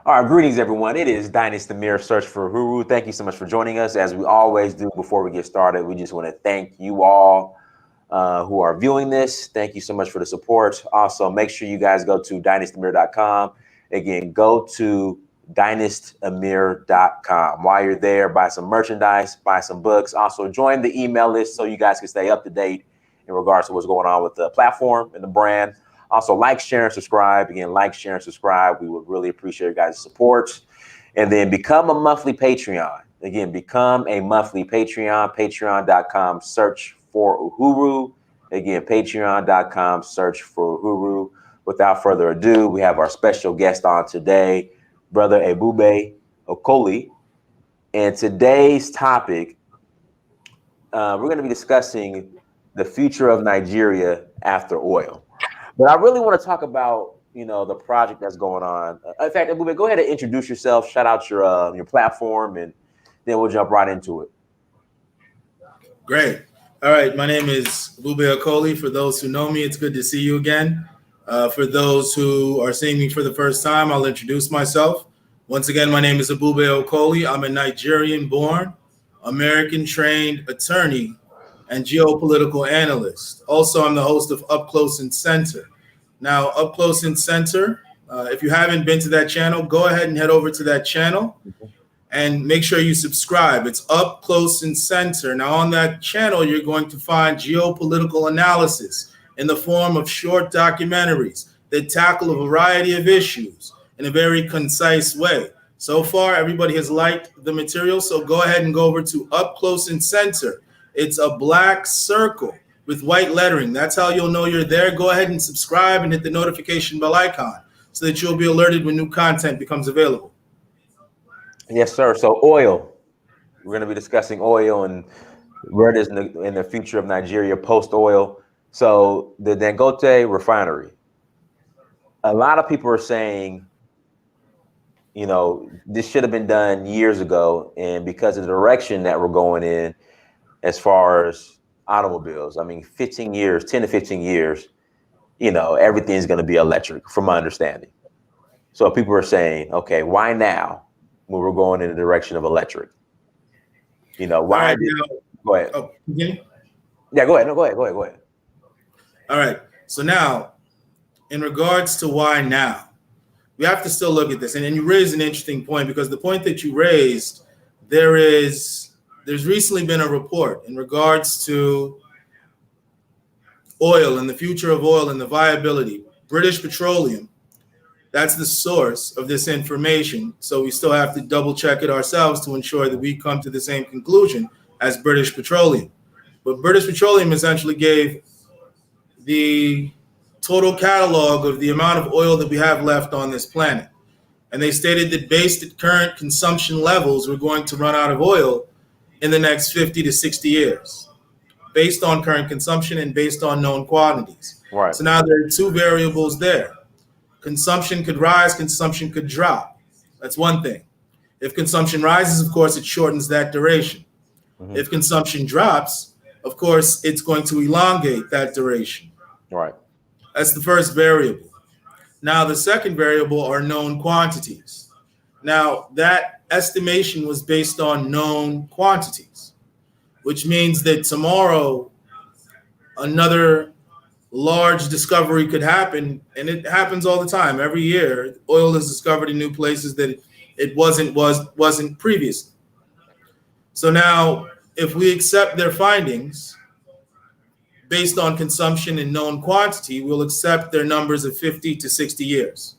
All right, greetings, everyone. It is Dynasty Mirror Search for Uhuru. Thank you so much for joining us. As we always do before we get started, we just want to thank you all who are viewing this. Thank you so much for the support. Also, make sure you guys go to dynastymirror.com. Again, go to dynastymirror.com. While you're there, buy some merchandise, buy some books. Also, join the email list so you guys can stay up to date in regards to what's going on with the platform and the brand. Also, like, share, and subscribe. Again, like, share, and subscribe. We would really appreciate your guys' support. And then become a monthly Patreon. Again, become a monthly Patreon. Patreon.com, search for Uhuru. Again, patreon.com, search for Uhuru. Without further ado, we have our special guest on today, Brother Ebube Okoli. And today's topic, we're going to be discussing the future of Nigeria after oil. But I really want to talk about, the project that's going on. In fact, Ebube, go ahead and introduce yourself, shout out your platform, and then we'll jump right into it. Great. All right. My name is Ebube Okoli. For those who know me, it's good to see you again. For those who are seeing me for the first time, I'll introduce myself. Once again, my name is Ebube Okoli. I'm a Nigerian-born, American-trained attorney and geopolitical analyst. Also, I'm the host of Up Close and Center. Now, Up Close and Center, if you haven't been to that channel, go ahead and head over to that channel and make sure you subscribe. It's Up Close and Center. Now, on that channel, you're going to find geopolitical analysis in the form of short documentaries that tackle a variety of issues in a very concise way. So far, everybody has liked the material, so go ahead and go over to Up Close and Center. It's a black circle with white lettering. That's how you'll know you're there. Go ahead and subscribe and hit the notification bell icon so that you'll be alerted when new content becomes available. Yes, sir. So oil, we're going to be discussing oil and where it is in the future of Nigeria post-oil. So the Dangote Refinery, a lot of people are saying, this should have been done years ago. And because of the direction that we're going in, as far as automobiles, 10 to 15 years, everything's going to be electric from my understanding. So people are saying, okay, why now when we're going in the direction of electric? Why? Right, go ahead. Oh, okay. Yeah, go ahead. No, go ahead. All right. So now, in regards to why now, we have to still look at this. And you raised an interesting point, because the point that you raised, there's recently been a report in regards to oil and the future of oil and the viability. British Petroleum, that's the source of this information. So we still have to double check it ourselves to ensure that we come to the same conclusion as British Petroleum. But British Petroleum essentially gave the total catalog of the amount of oil that we have left on this planet. And they stated that based at current consumption levels, we're going to run out of oil in the next 50 to 60 years, based on current consumption and based on known quantities. Right. So now there are two variables there. Consumption could rise, consumption could drop. That's one thing. If consumption rises, of course, it shortens that duration. Mm-hmm. If consumption drops, of course, it's going to elongate that duration. Right. That's the first variable. Now, the second variable are known quantities. Now, that estimation was based on known quantities, which means that tomorrow another large discovery could happen, and it happens all the time. Every year, oil is discovered in new places that it wasn't previously. So now, if we accept their findings based on consumption and known quantity, we'll accept their numbers of 50 to 60 years.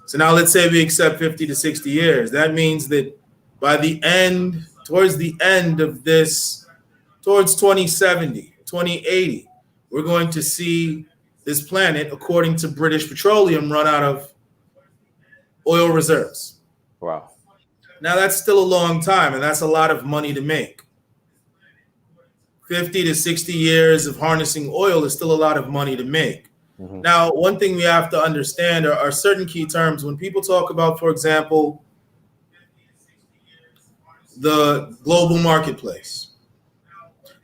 So now let's say we accept 50 to 60 years. That means that by towards the end of this, towards 2070, 2080, we're going to see this planet, according to British Petroleum, run out of oil reserves. Wow. Now that's still a long time, and that's a lot of money to make. 50 to 60 years of harnessing oil is still a lot of money to make. Mm-hmm. Now, one thing we have to understand are certain key terms. When people talk about, for example, the global marketplace,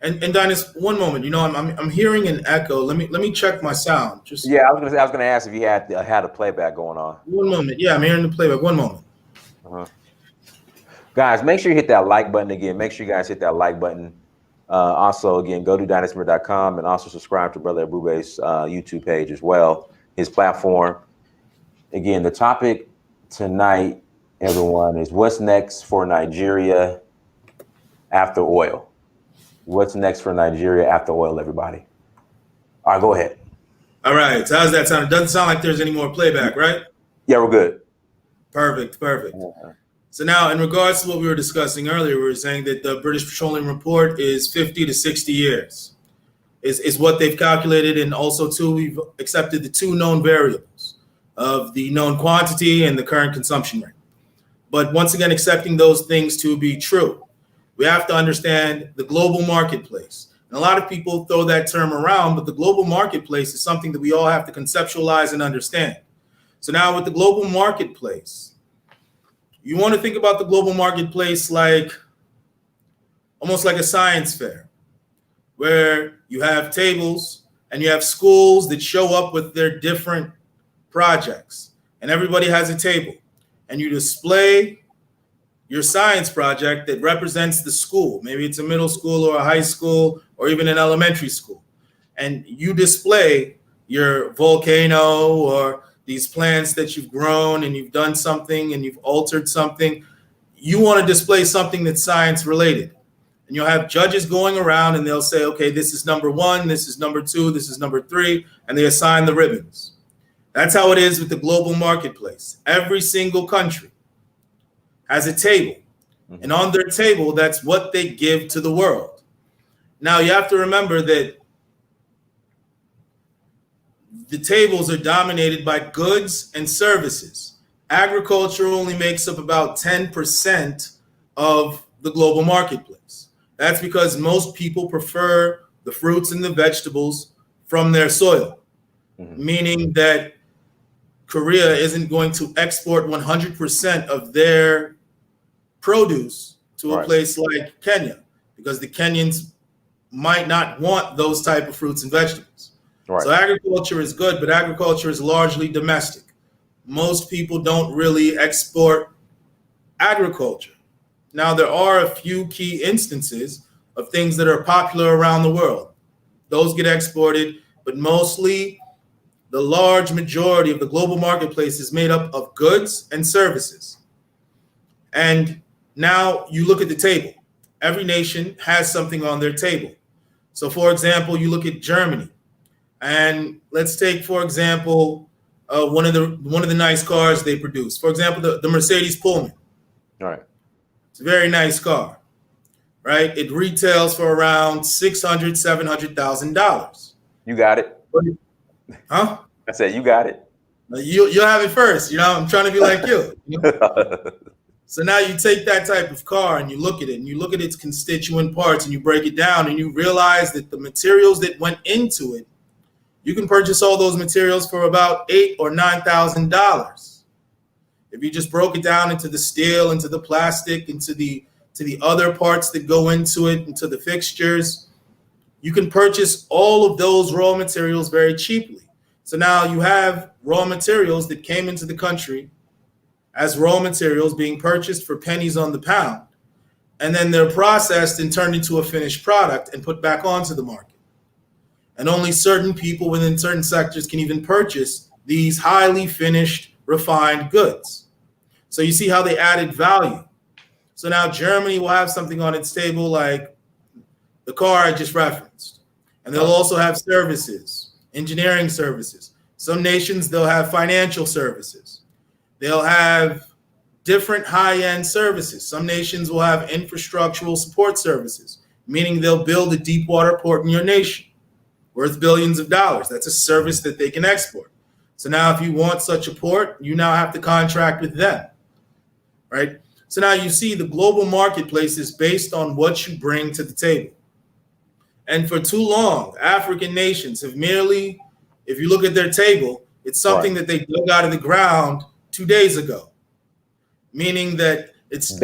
And Dinus, one moment. I'm hearing an echo. Let me check my sound. Just Yeah, I was gonna ask if you had a playback going on. one moment. Yeah, I'm hearing the playback. One moment. Uh-huh. Guys, make sure you hit that like button again. Make sure you guys hit that like button. Also, again, go to dynasmere.com and also subscribe to Brother Ebube's YouTube page as well, his platform. Again, the topic tonight, everyone, is what's next for Nigeria after oil. What's next for Nigeria after oil, everybody? All right, go ahead. All right. So how's that sound? It doesn't sound like there's any more playback, right? Yeah, we're good. Perfect. So now, in regards to what we were discussing earlier, we were saying that the British Petroleum Report is 50 to 60 years is what they've calculated. And also, too, we've accepted the two known variables of the known quantity and the current consumption rate. But once again, accepting those things to be true, we have to understand the global marketplace. And a lot of people throw that term around, but the global marketplace is something that we all have to conceptualize and understand. So now with the global marketplace, you want to think about the global marketplace like almost like a science fair, where you have tables and you have schools that show up with their different projects, and everybody has a table, and you display your science project that represents the school. Maybe it's a middle school or a high school or even an elementary school. And you display your volcano or these plants that you've grown and you've done something and you've altered something. You want to display something that's science related. And you'll have judges going around and they'll say, okay, this is number 1, this is number 2, this is number 3, and they assign the ribbons. That's how it is with the global marketplace. Every single country has a table. Mm-hmm. And on their table, that's what they give to the world. Now, you have to remember that the tables are dominated by goods and services. Agriculture only makes up about 10% of the global marketplace. That's because most people prefer the fruits and the vegetables from their soil, meaning that Korea isn't going to export 100% of their produce to a place like Kenya, because the Kenyans might not want those type of fruits and vegetables. Right. So agriculture is good, but agriculture is largely domestic. Most people don't really export agriculture. Now, there are a few key instances of things that are popular around the world. Those get exported, but mostly the large majority of the global marketplace is made up of goods and services. And now you look at the table. Every nation has something on their table. So, for example, you look at Germany. And let's take, for example, one of the nice cars they produce. For example, the Mercedes Pullman. All right. It's a very nice car, right? It retails for around $600,000-$700,000. You got it. Huh? I said you got it. You'll have it first. I'm trying to be like you. So now you take that type of car and you look at it and you look at its constituent parts and you break it down and you realize that the materials that went into it, you can purchase all those materials for about $8,000 or $9,000. If you just broke it down into the steel, into the plastic, into the other parts that go into it, into the fixtures, you can purchase all of those raw materials very cheaply. So now you have raw materials that came into the country as raw materials being purchased for pennies on the pound, and then they're processed and turned into a finished product and put back onto the market. And only certain people within certain sectors can even purchase these highly finished, refined goods. So you see how they added value. So now Germany will have something on its table like the car I just referenced. And they'll also have services, engineering services. Some nations, they'll have financial services. They'll have different high-end services. Some nations will have infrastructural support services, meaning they'll build a deep water port in your nation worth billions of dollars. That's a service that they can export. So now if you want such a port, you now have to contract with them, right? So now you see the global marketplace is based on what you bring to the table. And for too long, African nations have merely, if you look at their table, it's something that they dug out of the ground 2 days ago, meaning that it's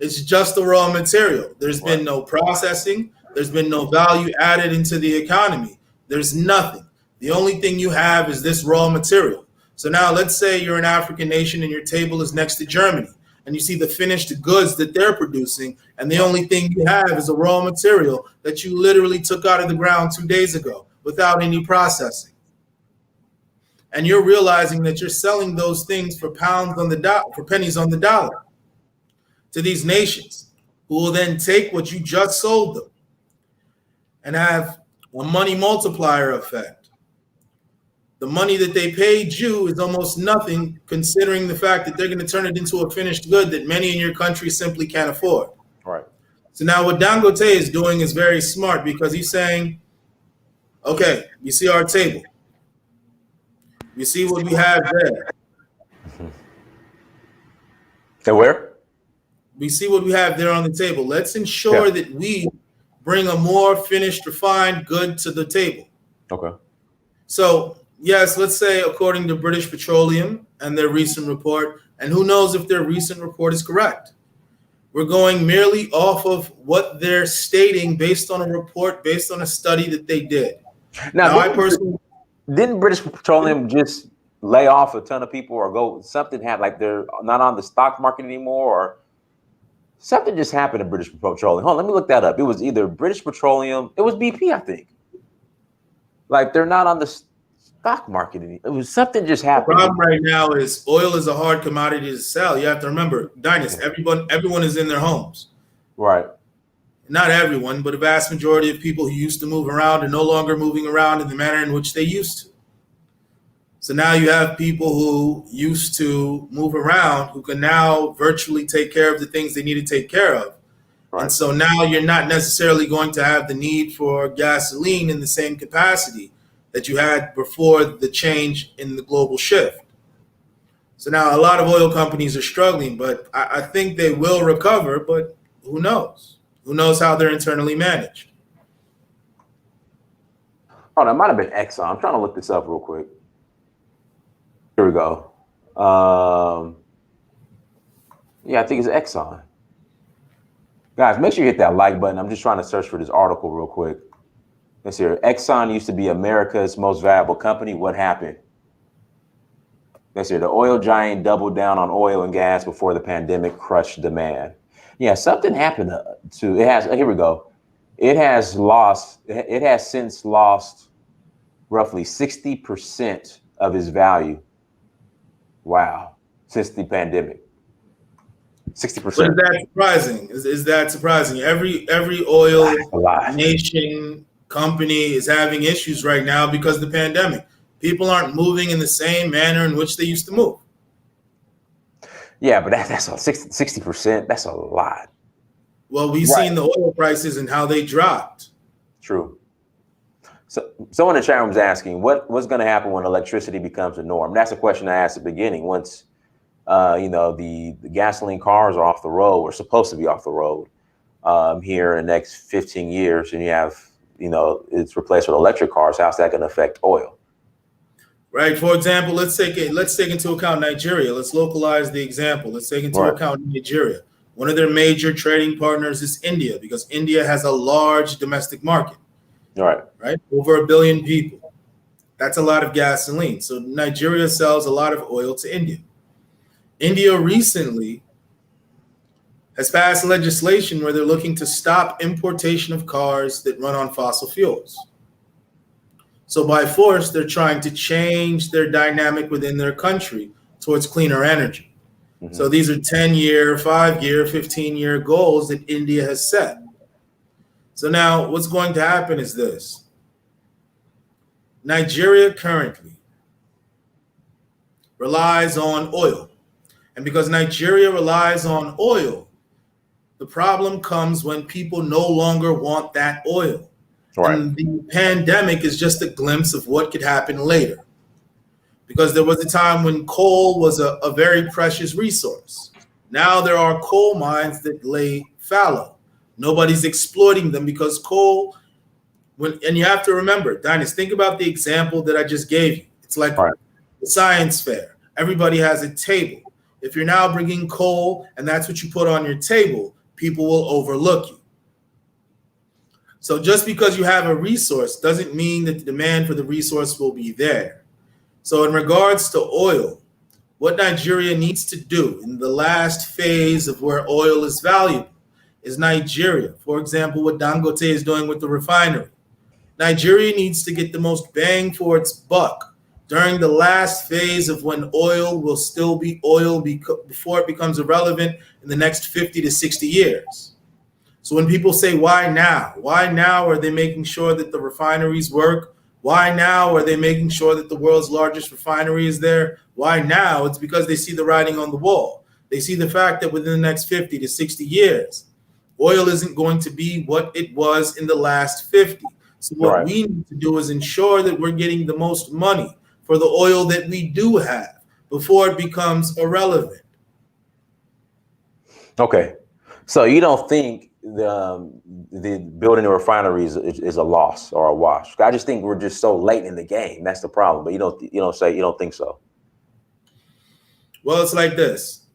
It's just the raw material. There's been no processing. There's been no value added into the economy. There's nothing. The only thing you have is this raw material. So now let's say you're an African nation and your table is next to Germany, and you see the finished goods that they're producing, and the only thing you have is a raw material that you literally took out of the ground 2 days ago without any processing. And you're realizing that you're selling those things for pennies on the dollar to these nations, who will then take what you just sold them and have a money multiplier effect. The money that they paid you is almost nothing, considering the fact that they're going to turn it into a finished good that many in your country simply can't afford. Right. So now what Dangote is doing is very smart, because he's saying, okay, you see our table. You see what we have there. And where? We see what we have there on the table. Let's ensure that we bring a more finished, refined good to the table. Okay. So, yes, let's say according to British Petroleum and their recent report, and who knows if their recent report is correct. We're going merely off of what they're stating based on a report, based on a study that they did. Now I personally... Didn't British Petroleum just lay off a ton of people, or something happened, like they're not on the stock market anymore, or something just happened to British Petroleum? Hold on, let me look that up. It was either British Petroleum, it was BP, I think. Like they're not on the stock market anymore. It was something just happened. The problem right now is oil is a hard commodity to sell. You have to remember, Dynas, everyone is in their homes. Right. Not everyone, but a vast majority of people who used to move around are no longer moving around in the manner in which they used to. So now you have people who used to move around who can now virtually take care of the things they need to take care of. Right. And so now you're not necessarily going to have the need for gasoline in the same capacity that you had before the change in the global shift. So now a lot of oil companies are struggling, but I think they will recover, but who knows? Who knows how they're internally managed? Oh, that might have been Exxon. I'm trying to look this up real quick. Here we go. Yeah, I think it's Exxon. Guys, make sure you hit that like button. I'm just trying to search for this article real quick. Let's hear it. Exxon used to be America's most valuable company. What happened? Let's hear it. The oil giant doubled down on oil and gas before the pandemic crushed demand. Yeah, something happened to it. Here we go. It has since lost roughly 60% of its value. Wow. Since the pandemic. 60%. But is that surprising? Is that surprising? Every oil nation company is having issues right now because of the pandemic. People aren't moving in the same manner in which they used to move. Yeah, but that's 60%. That's a lot. Well, we've seen the oil prices and how they dropped. True. So someone in the chat room is asking, what's going to happen when electricity becomes the norm? That's a question I asked at the beginning. Once, the gasoline cars are off the road, or supposed to be off the road here in the next 15 years, and you have, it's replaced with electric cars, how's that going to affect oil? Right. For example, let's take into account Nigeria. Let's localize the example. Let's take into account Nigeria. One of their major trading partners is India, because India has a large domestic market. Right. Over 1 billion people. That's a lot of gasoline. So Nigeria sells a lot of oil to India. India recently has passed legislation where they're looking to stop importation of cars that run on fossil fuels. So by force, they're trying to change their dynamic within their country towards cleaner energy. Mm-hmm. So these are 10-year, 5-year, 15-year goals that India has set. So now what's going to happen is this. Nigeria currently relies on oil. And because Nigeria relies on oil, the problem comes when people no longer want that oil. Right. And the pandemic is just a glimpse of what could happen later. Because there was a time when coal was a very precious resource. Now there are coal mines that lay fallow. Nobody's exploiting them because coal, and you have to remember, Dynas, think about the example that I just gave you. It's like the science fair. Everybody has a table. if you're now bringing coal and that's what you put on your table, people will overlook you. So just because you have a resource doesn't mean that the demand for the resource will be there. So in regards to oil, what Nigeria needs to do in the last phase of where oil is valuable is Nigeria. For example, what Dangote is doing with the refinery. Nigeria needs to get the most bang for its buck during the last phase of when oil will still be oil before it becomes irrelevant in the next 50 to 60 years. So when people say, why now? Why now are they making sure that the refineries work? Why now are they making sure that the world's largest refinery is there? Why now? It's because they see the writing on the wall. They see the fact that within the next 50 to 60 years, oil isn't going to be what it was in the last 50. So what we need to do is ensure that we're getting the most money for the oil that we do have before it becomes irrelevant. Okay. So you don't think the building the refineries is a loss or a wash? I just think we're just so late in the game. That's the problem. But you don't think so. Well, it's like this.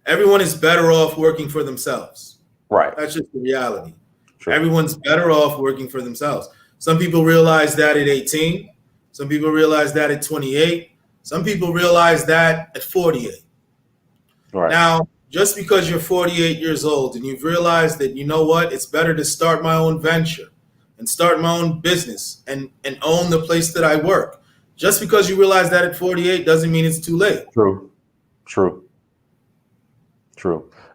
Everyone is better off working for themselves. Right. That's just the reality. True. Everyone's better off working for themselves. Some people realize that at 18. Some people realize that at 28. Some people realize that at 48. Right. Now, just because you're 48 years old and you've realized that, you know what, it's better to start my own venture and start my own business and own the place that I work. Just because you realize that at 48 doesn't mean it's too late. True.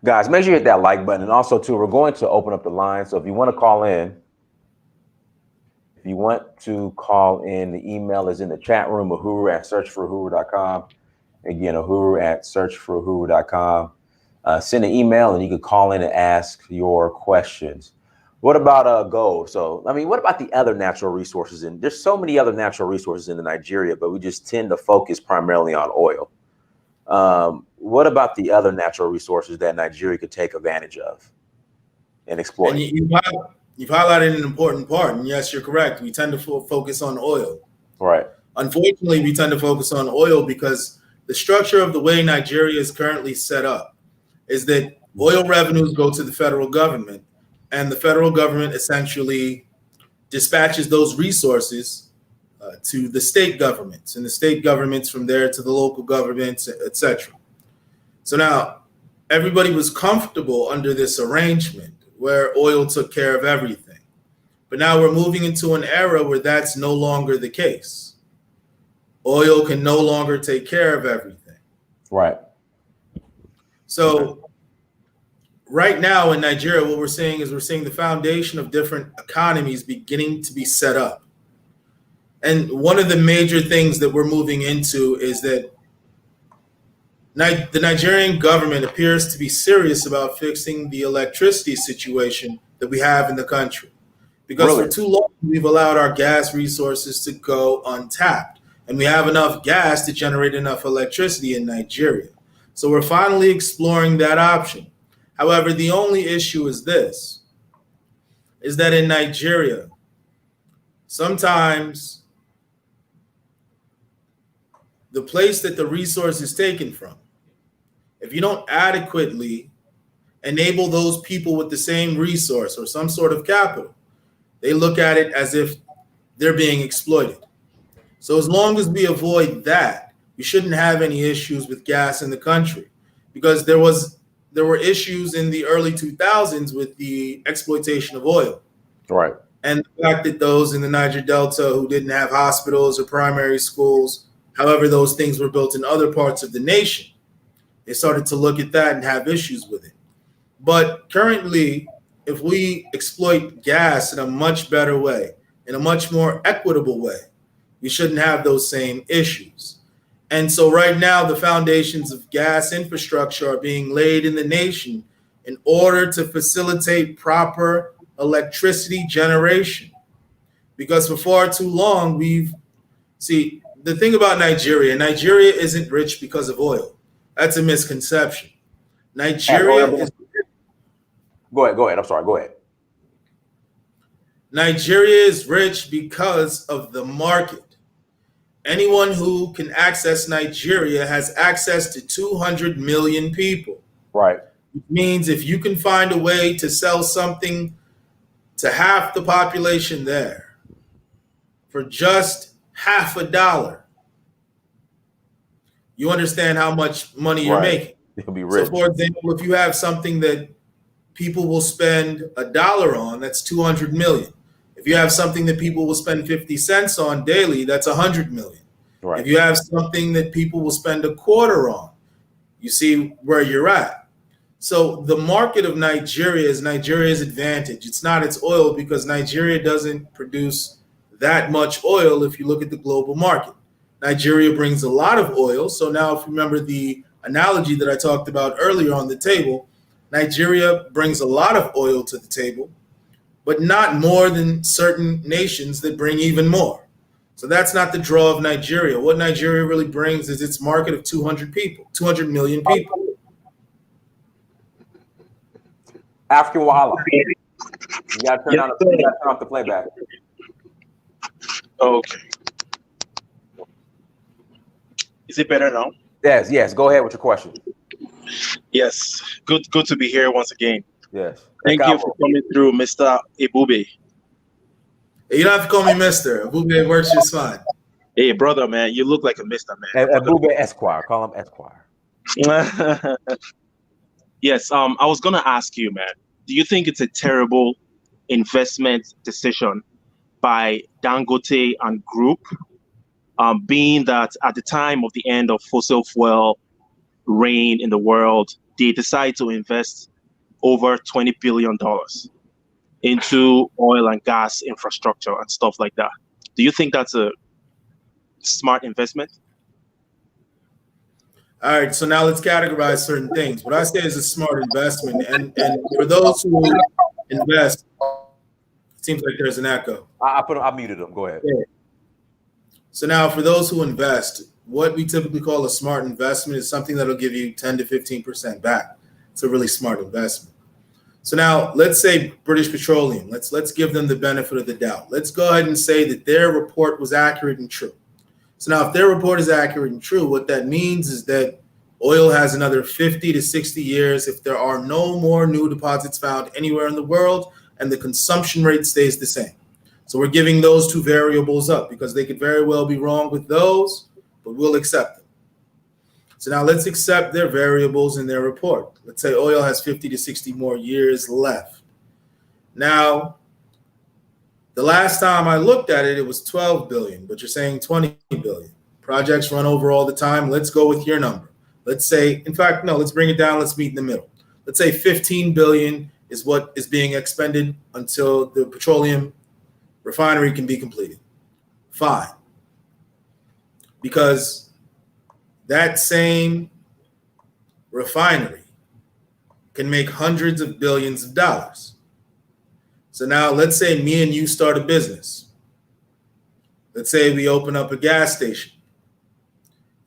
Guys, make sure you hit that like button. And also, too, we're going to open up the line. So if you want to call in, the email is in the chat room, uhuru@searchforuhuru.com. Again, uhuru@searchforuhuru.com. Send an email and you can call in and ask your questions. What about gold? So, I mean, what about the other natural resources? And there's so many other natural resources in Nigeria, but we just tend to focus primarily on oil. What about the other natural resources that Nigeria could take advantage of and exploit? And you've highlighted an important part. And yes, you're correct. We tend to focus on oil. Right. Unfortunately, we tend to focus on oil because the structure of the way Nigeria is currently set up is that oil revenues go to the federal government, and the federal government essentially dispatches those resources to the state governments, and the state governments from there to the local governments, etc. So now everybody was comfortable under this arrangement where oil took care of everything. But now we're moving into an era where that's no longer the case. Oil can no longer take care of everything. Right. So right now in Nigeria, what we're seeing is the foundation of different economies beginning to be set up. And one of the major things that we're moving into is that the Nigerian government appears to be serious about fixing the electricity situation that we have in the country. Because for too long, we've allowed our gas resources to go untapped. And we have enough gas to generate enough electricity in Nigeria. So we're finally exploring that option. However, the only issue is this, is that in Nigeria, sometimes the place that the resource is taken from, if you don't adequately enable those people with the same resource or some sort of capital, they look at it as if they're being exploited. So as long as we avoid that, we shouldn't have any issues with gas in the country, because there were issues in the early 2000s with the exploitation of oil. Right. And the fact that those in the Niger Delta who didn't have hospitals or primary schools, however, those things were built in other parts of the nation, they started to look at that and have issues with it. But currently, if we exploit gas in a much better way, in a much more equitable way, we shouldn't have those same issues. And so right now, the foundations of gas infrastructure are being laid in the nation in order to facilitate proper electricity generation. Because for far too long, the thing about Nigeria isn't rich because of oil. That's a misconception. Nigeria is... Go ahead. I'm sorry. Go ahead. Nigeria is rich because of the market. Anyone who can access Nigeria has access to 200 million people. Right. Which means if you can find a way to sell something to half the population there for just half a dollar, you understand how much money you're Right. making. You'll be So, rich. for example, if you have something that people will spend $1 on, that's 200 million. If you have something that people will spend 50 cents on daily, that's 100 million. Right. If you have something that people will spend a quarter on, you see where you're at. So the market of Nigeria is Nigeria's advantage. It's not its oil, because Nigeria doesn't produce that much oil if you look at the global market. Nigeria brings a lot of oil. So now, if you remember the analogy that I talked about earlier on the table, Nigeria brings a lot of oil to the table, but not more than certain nations that bring even more. So that's not the draw of Nigeria. What Nigeria really brings is its market of 200 people, 200 million people. African Wahala. You gotta turn off the playback. Okay. Is it better now? Yes. Go ahead with your question. Yes. Good to be here once again. Yes. Thank you for coming through, Mr. Ebube. You don't have to call me Mister. Ebube works just fine. Hey, brother, man, you look like a Mr. Man. Ebube Esquire. Call him Esquire. Yes. I was gonna ask you, man. Do you think it's a terrible investment decision by Dangote and Group, being that at the time of the end of fossil fuel reign in the world, they decide to invest over $20 billion into oil and gas infrastructure and stuff like that? Do you think that's a smart investment? All right, so now let's categorize certain things. What I say is a smart investment, and for those who invest, it seems like there's an echo. I muted them. Go ahead. Yeah. So now, for those who invest, what we typically call a smart investment is something that'll give you 10 to 15% back. It's a really smart investment. So now, let's say British Petroleum. Let's give them the benefit of the doubt. Let's go ahead and say that their report was accurate and true. So now, if their report is accurate and true, what that means is that oil has another 50 to 60 years if there are no more new deposits found anywhere in the world and the consumption rate stays the same. So we're giving those two variables up because they could very well be wrong with those, but we'll accept them. So now let's accept their variables in their report. Let's say oil has 50 to 60 more years left. Now, the last time I looked at it, it was 12 billion, but you're saying 20 billion. Projects run over all the time. Let's go with your number. Let's say, in fact, no, let's bring it down. Let's meet in the middle. Let's say 15 billion is what is being expended until the petroleum refinery can be completed. Fine. Because that same refinery can make hundreds of billions of dollars. So now let's say me and you start a business. Let's say we open up a gas station.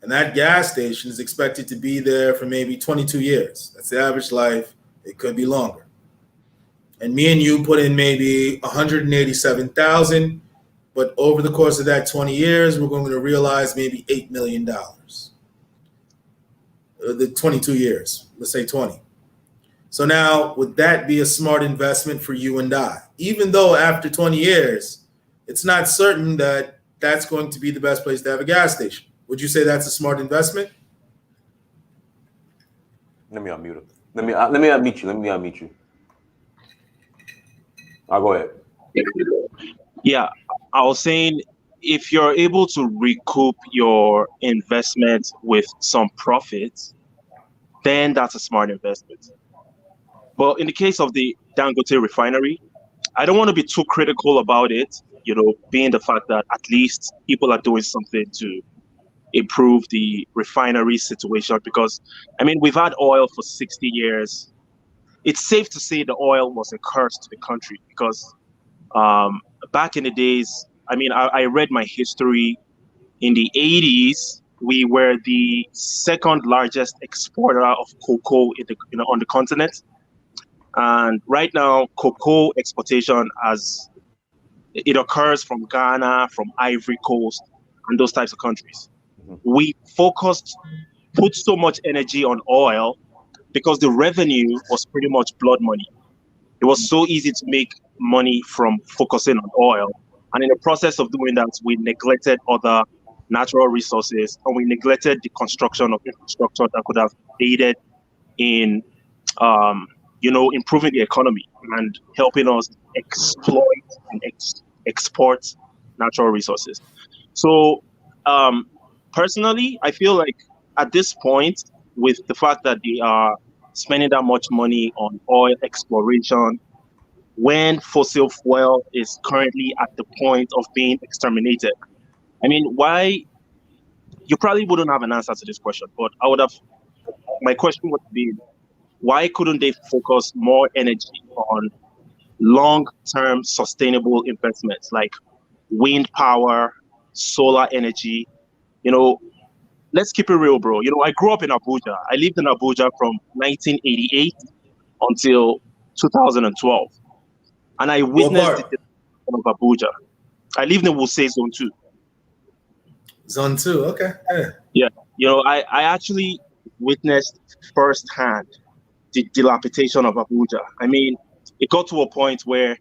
And that gas station is expected to be there for maybe 22 years. That's the average life. It could be longer. And me and you put in maybe 187,000, but over the course of that 20 years, we're going to realize maybe $8 million. The 22 years, let's say 20. So now, would that be a smart investment for you and I? Even though after 20 years, it's not certain that that's going to be the best place to have a gas station. Would you say that's a smart investment? Let me unmute him. Let me unmute you. I'll go ahead. Yeah, I was saying if you're able to recoup your investment with some profit, then that's a smart investment. But in the case of the Dangote Refinery, I don't want to be too critical about it, being the fact that at least people are doing something to improve the refinery situation, because, we've had oil for 60 years. It's safe to say the oil was a curse to the country because back in the days, I read my history. In the 80s, we were the second largest exporter of cocoa on the continent. And right now, cocoa exportation it occurs from Ghana, from Ivory Coast. and those types of countries. We put so much energy on oil because the revenue was pretty much blood money. It was so easy to make money from focusing on oil. And in the process of doing that, we neglected other natural resources, and we neglected the construction of infrastructure that could have aided in, improving the economy and helping us exploit and export natural resources. So, personally, I feel like at this point, with the fact that they are spending that much money on oil exploration, when fossil fuel is currently at the point of being exterminated. I mean, why? You probably wouldn't have an answer to this question, but my question would be, why couldn't they focus more energy on long-term sustainable investments like wind power, solar energy? Let's keep it real, bro. I grew up in Abuja. I lived in Abuja from 1988 until 2012. And I witnessed the development of Abuja. I lived in Wuse Zone 2. Zone 2, okay. Yeah. I actually witnessed firsthand the dilapidation of Abuja. I mean, it got to a point where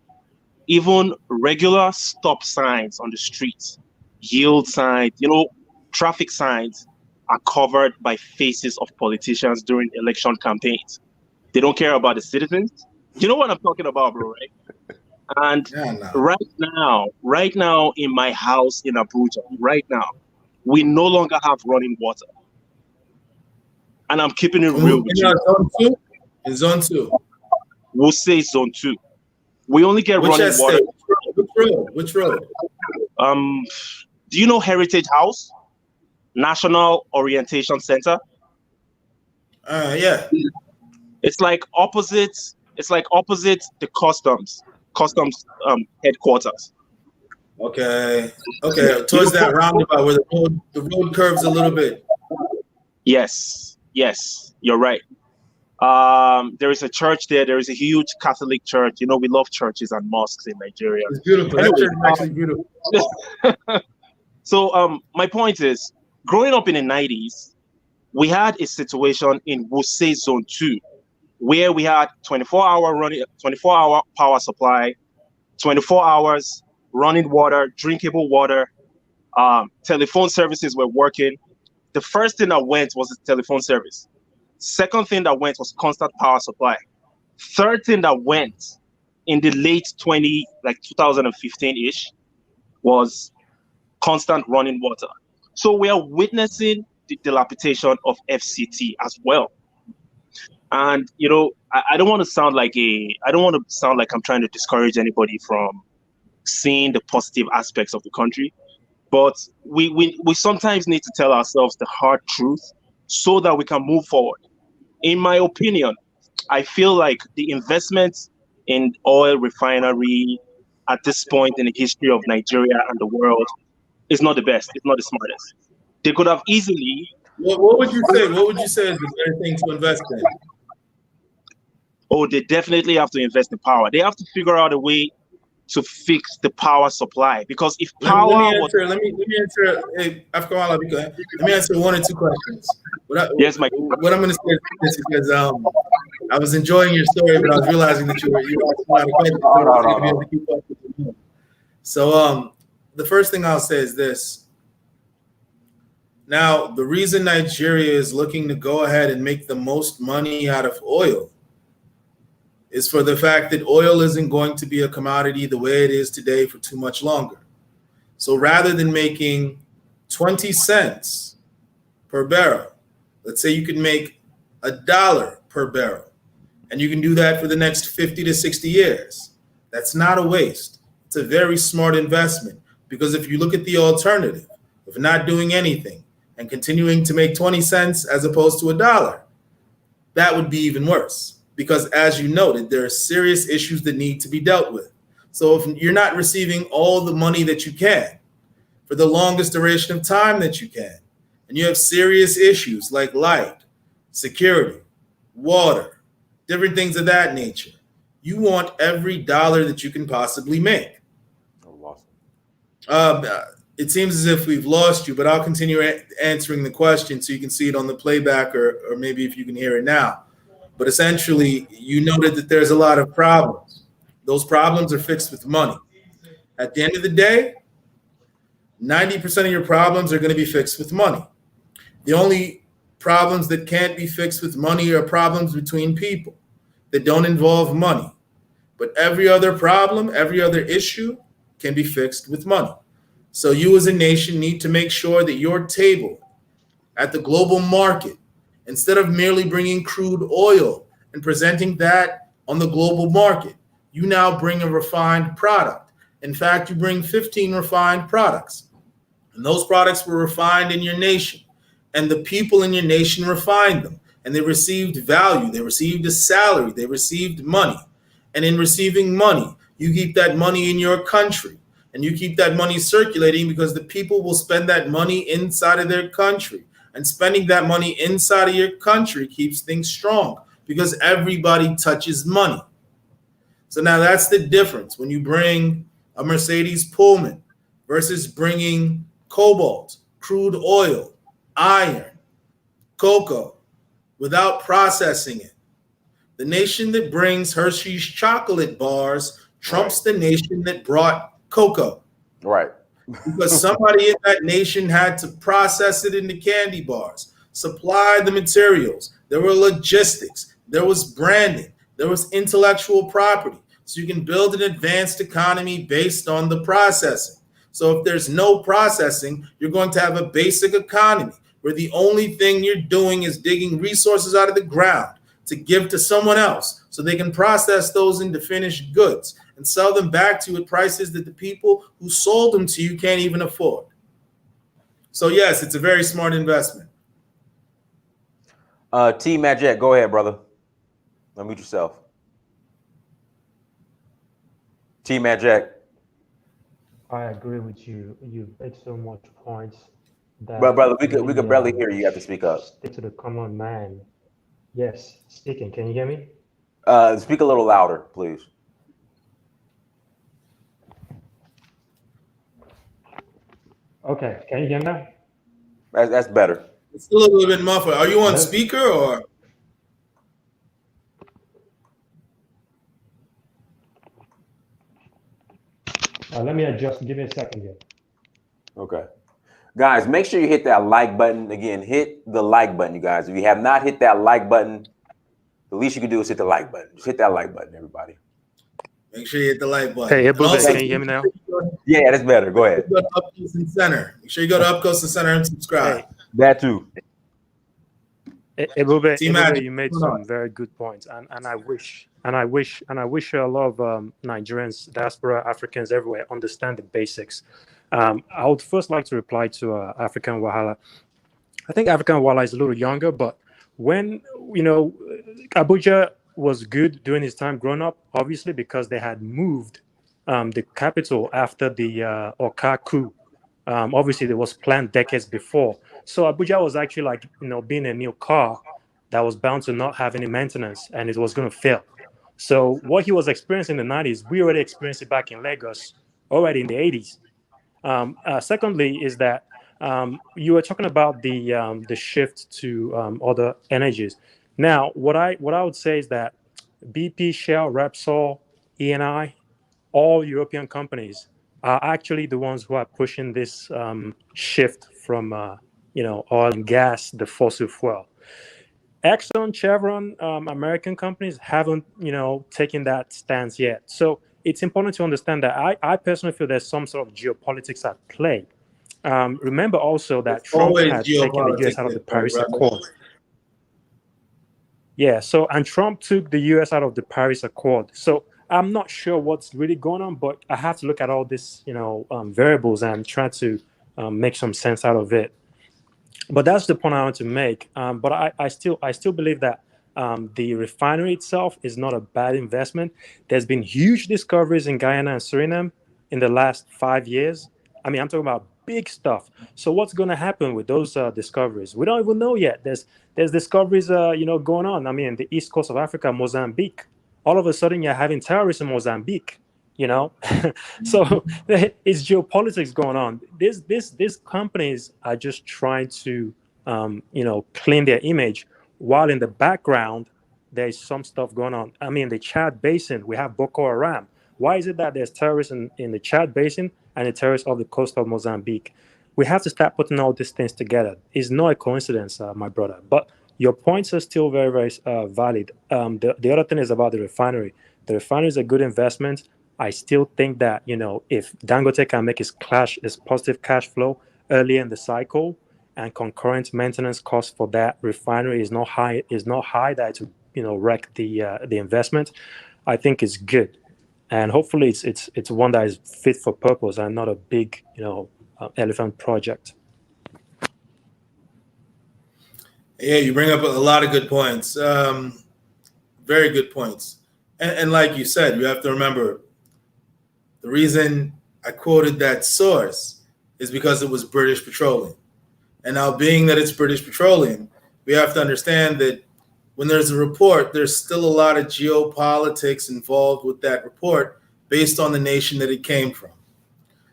even regular stop signs on the streets, yield signs, traffic signs are covered by faces of politicians during election campaigns. They don't care about the citizens. You know what I'm talking about, bro, right? And right now in my house in Abuja, right now, we no longer have running water. And I'm keeping it real with you. Zone 2? In Zone 2? We'll say Zone 2. We only get running water. Which road? Do you know Heritage House? National Orientation Center? Yeah. It's like opposite the customs headquarters. Okay. Towards that roundabout where the road curves a little bit. Yes, you're right. There is a church there. There is a huge Catholic church. We love churches and mosques in Nigeria. It's beautiful. That church is actually beautiful. So my point is, growing up in the 90s, we had a situation in Wuse Zone 2 where we had 24-hour power supply, 24 hours running water, drinkable water, telephone services were working. The first thing that went was the telephone service. Second thing that went was constant power supply. Third thing that went in the late 2015-ish, was constant running water. So we are witnessing the dilapidation of FCT as well. And I don't want to sound like I'm trying to discourage anybody from seeing the positive aspects of the country, but we sometimes need to tell ourselves the hard truth so that we can move forward. In my opinion, I feel like the investment in oil refinery at this point in the history of Nigeria and the world is not the best. It's not the smartest. They could have easily. What would you say? What would you say is the better thing to invest in? Oh, they definitely have to invest in power. They have to figure out a way to fix the power supply, because if power let me answer one or two questions. What I'm going to say is because I was enjoying your story, but I was realizing that you were asking a lot of questions. So the first thing I'll say is this. Now, the reason Nigeria is looking to go ahead and make the most money out of oil is for the fact that oil isn't going to be a commodity the way it is today for too much longer. So rather than making 20 cents per barrel, let's say you can make $1 per barrel, and you can do that for the next 50 to 60 years. That's not a waste. It's a very smart investment, because if you look at the alternative of not doing anything and continuing to make 20 cents as opposed to $1, that would be even worse. Because as you noted, there are serious issues that need to be dealt with. So if you're not receiving all the money that you can for the longest duration of time that you can, and you have serious issues like light, security, water, different things of that nature, you want every dollar that you can possibly make. it seems as if we've lost you, but I'll continue answering the question so you can see it on the playback, or maybe if you can hear it now. But essentially, you noted that there's a lot of problems. Those problems are fixed with money. At the end of the day, 90% of your problems are going to be fixed with money. The only problems that can't be fixed with money are problems between people that don't involve money. But every other problem, every other issue can be fixed with money. So you as a nation need to make sure that your table at the global market, instead of merely bringing crude oil and presenting that on the global market, you now bring a refined product. In fact, you bring 15 refined products. And those products were refined in your nation. And the people in your nation refined them. And they received value. They received a salary. They received money. And in receiving money, you keep that money in your country. And you keep that money circulating because the people will spend that money inside of their country. And spending that money inside of your country keeps things strong because everybody touches money. So now that's the difference when you bring a Mercedes Pullman versus bringing cobalt, crude oil, iron, cocoa without processing it. The nation that brings Hershey's chocolate bars trumps the nation that brought cocoa. Right. Because somebody in that nation had to process it into candy bars, supply the materials. There were logistics. There was branding. There was intellectual property. So you can build an advanced economy based on the processing. So if there's no processing, you're going to have a basic economy where the only thing you're doing is digging resources out of the ground to give to someone else so they can process those into finished goods and sell them back to you at prices that the people who sold them to you can't even afford. So yes, it's a very smart investment. T Magic, go ahead, brother. Unmute yourself. T Magic. I agree with you. You make so much points that Brother, we could barely hear you. You have to speak up. Stick to the common man. Yes, speaking. Can you hear me? Speak a little louder, please. Okay, can you hear me now? That's better. It's a little bit muffled. Are you on speaker or? Let me adjust. Give me a second here. Okay. Guys, make sure you hit that like button. Again, hit the like button, you guys. If you have not hit that like button, the least you can do is hit the like button. Just hit that like button, everybody. Make sure you hit the like button. Hey, Ebube, Also, can you hear me now? Yeah, that's better. Go ahead. Go to Up Close and Center. Make sure you go to Up Close and Center and subscribe. Hey. That too. Ebube, you made some very good points, and I wish a lot of Nigerians, diaspora Africans everywhere understand the basics. I would first like to reply to African Wahala. I think African Wahala is a little younger, but when Abuja was good during his time growing up, obviously because they had moved the capital after the Oka coup. Obviously, there was planned decades before. So Abuja was actually like, being a new car that was bound to not have any maintenance and it was going to fail. So what he was experiencing in the 90s, we already experienced it back in Lagos already in the 80s. Secondly, is that you were talking about the shift to other energies. Now, what I would say is that BP, Shell, Repsol, Eni, all European companies are actually the ones who are pushing this shift from oil and gas, the fossil fuel. Exxon, Chevron, American companies haven't taken that stance yet. So it's important to understand that I personally feel there's some sort of geopolitics at play. Remember also that Trump had taken the U.S. out of the Paris Accord. Yeah, and Trump took the U.S. out of the Paris Accord. So I'm not sure what's really going on, but I have to look at all these, variables and try to make some sense out of it. But that's the point I want to make. But I still believe that the refinery itself is not a bad investment. There's been huge discoveries in Guyana and Suriname in the last 5 years. I mean, I'm talking about big stuff. So what's going to happen with those discoveries? We don't even know yet. There's discoveries, going on. I mean, the east coast of Africa, Mozambique. All of a sudden, you're having terrorists in Mozambique. you know. So it's geopolitics going on. These companies are just trying to clean their image, while in the background there's some stuff going on. I mean, the Chad Basin, we have Boko Haram. Why is it that there's terrorists in the Chad Basin and the terrorists off the coast of Mozambique? We have to start putting all these things together. It's not a coincidence, my brother. But your points are still very, very valid. The other thing is about the refinery. The refinery is a good investment. I still think that, if Dangote can make his positive cash flow early in the cycle, and concurrent maintenance costs for that refinery is not high that it will wreck the investment, I think it's good. And hopefully it's one that is fit for purpose and not a big, elephant project. Yeah, you bring up a lot of good points. Very good points. And like you said, you have to remember, the reason I quoted that source is because it was British Petroleum. And now, being that it's British Petroleum, we have to understand that when there's a report, there's still a lot of geopolitics involved with that report based on the nation that it came from.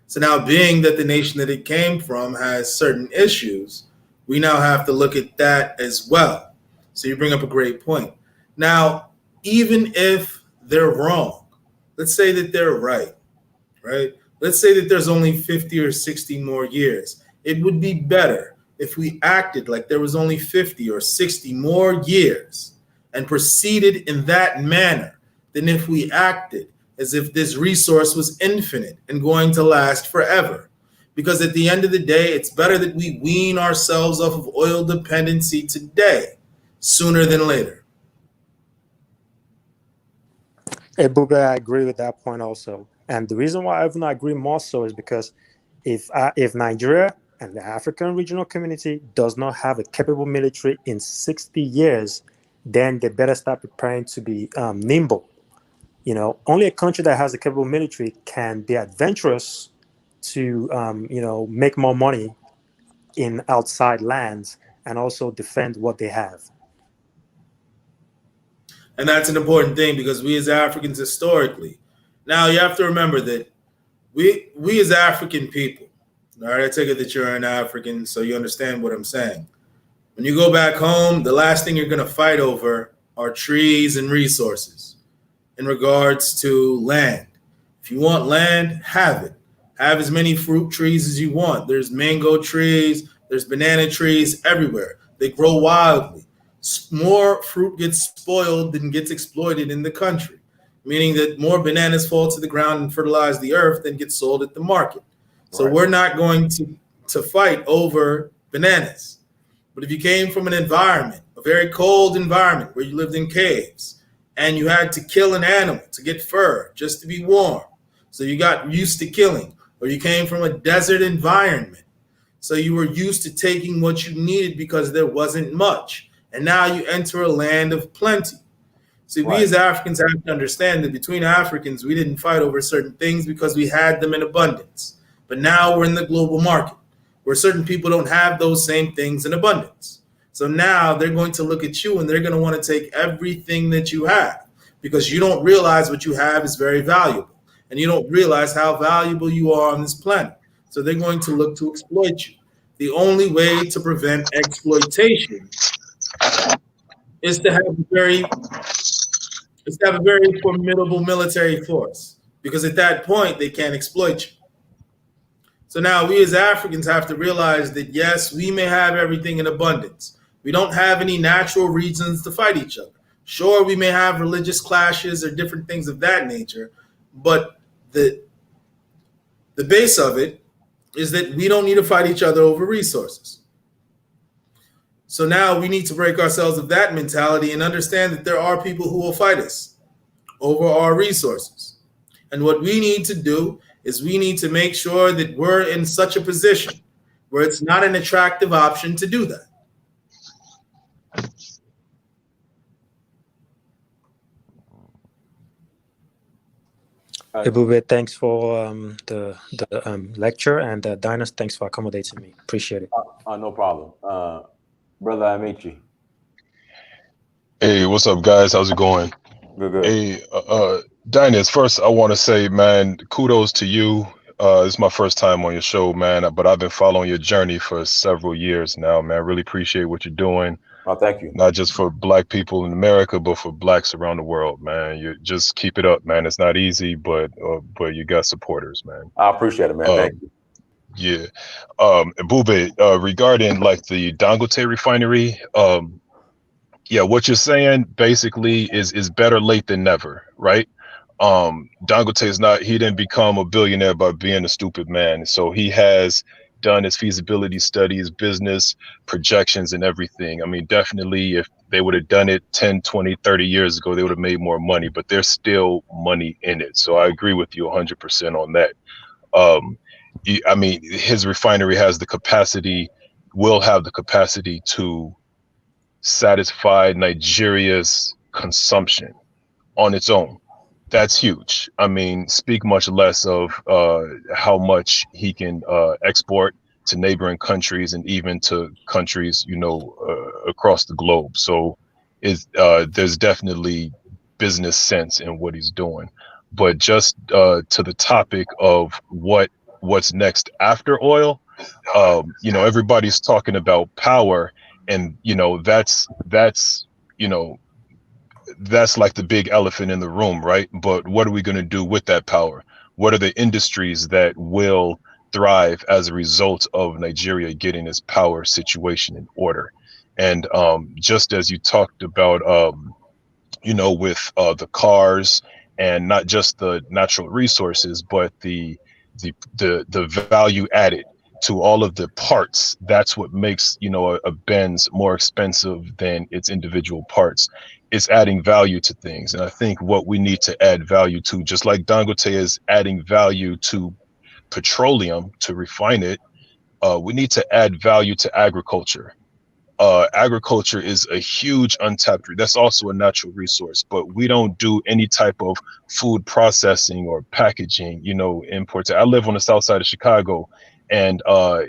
So now, being that the nation that it came from has certain issues, we now have to look at that as well. So you bring up a great point. Now, even if they're wrong, let's say that they're right? Let's say that there's only 50 or 60 more years. It would be better if we acted like there was only 50 or 60 more years and proceeded in that manner than if we acted as if this resource was infinite and going to last forever. Because at the end of the day, it's better that we wean ourselves off of oil dependency today, sooner than later. Ebube, I agree with that point also. And the reason why I even agree more so is because if Nigeria and the African regional community does not have a capable military in 60 years, then they better start preparing to be nimble. Only a country that has a capable military can be adventurous to, make more money in outside lands and also defend what they have. And that's an important thing, because we as Africans historically, now you have to remember that we as African people, all right, I take it that you're an African, so you understand what I'm saying. When you go back home, the last thing you're going to fight over are trees and resources in regards to land. If you want land, have it. Have as many fruit trees as you want. There's mango trees, there's banana trees everywhere. They grow wildly. More fruit gets spoiled than gets exploited in the country, meaning that more bananas fall to the ground and fertilize the earth than get sold at the market. So We're not going to fight over bananas. But if you came from an environment, a very cold environment where you lived in caves, and you had to kill an animal to get fur just to be warm, so you got used to killing, or you came from a desert environment, so you were used to taking what you needed because there wasn't much, and now you enter a land of plenty. See, we as Africans have to understand that between Africans, we didn't fight over certain things because we had them in abundance. But now we're in the global market where certain people don't have those same things in abundance. So now they're going to look at you and they're going to want to take everything that you have, because you don't realize what you have is very valuable, and you don't realize how valuable you are on this planet. So they're going to look to exploit you. The only way to prevent exploitation is to have a very formidable military force, because at that point they can't exploit you. So now we as Africans have to realize that, yes, we may have everything in abundance. We don't have any natural reasons to fight each other. Sure, we may have religious clashes or different things of that nature, but the base of it is that we don't need to fight each other over resources. So now we need to break ourselves of that mentality and understand that there are people who will fight us over our resources. And what we need to do is we need to make sure that we're in such a position where it's not an attractive option to do that. Ebube, thanks for the lecture, and Dinas, thanks for accommodating me. Appreciate it. No problem. Brother Amici. Hey, what's up, guys? How's it going? Good. Hey, Dinus, first I want to say, man, kudos to you. It's my first time on your show, man, but I've been following your journey for several years now, man. Really appreciate what you're doing. Oh, thank you. Not just for Black people in America, but for Blacks around the world, man. You just keep it up, man. It's not easy, but you got supporters, man. I appreciate it, man. Thank you. Yeah. Ebube, regarding like the Dangote Refinery, yeah, what you're saying basically is better late than never, right? Dangote is not, he didn't become a billionaire by being a stupid man. So he has done his feasibility studies, business projections and everything. I mean, definitely if they would have done it 10, 20, 30 years ago, they would have made more money, but there's still money in it. So I agree with you 100% on that. I mean, his refinery has the capacity, will have the capacity to satisfy Nigeria's consumption on its own. That's huge. I mean, speak much less of how much he can export to neighboring countries and even to countries, you know, across the globe. So there's definitely business sense in what he's doing. But just to the topic of what's next after oil, you know, everybody's talking about power, and you know that's you know, that's like the big elephant in the room, right? But what are we going to do with that power? What are the industries that will thrive as a result of Nigeria getting its power situation in order? And just as you talked about, you know, with the cars and not just the natural resources, but the value added to all of the parts. That's what makes, you know, a Benz more expensive than its individual parts. It's adding value to things. And I think what we need to add value to, just like Dangote is adding value to petroleum to refine it, we need to add value to agriculture. Agriculture is a huge untapped, that's also a natural resource, but we don't do any type of food processing or packaging, you know, imports. I live on the south side of Chicago, and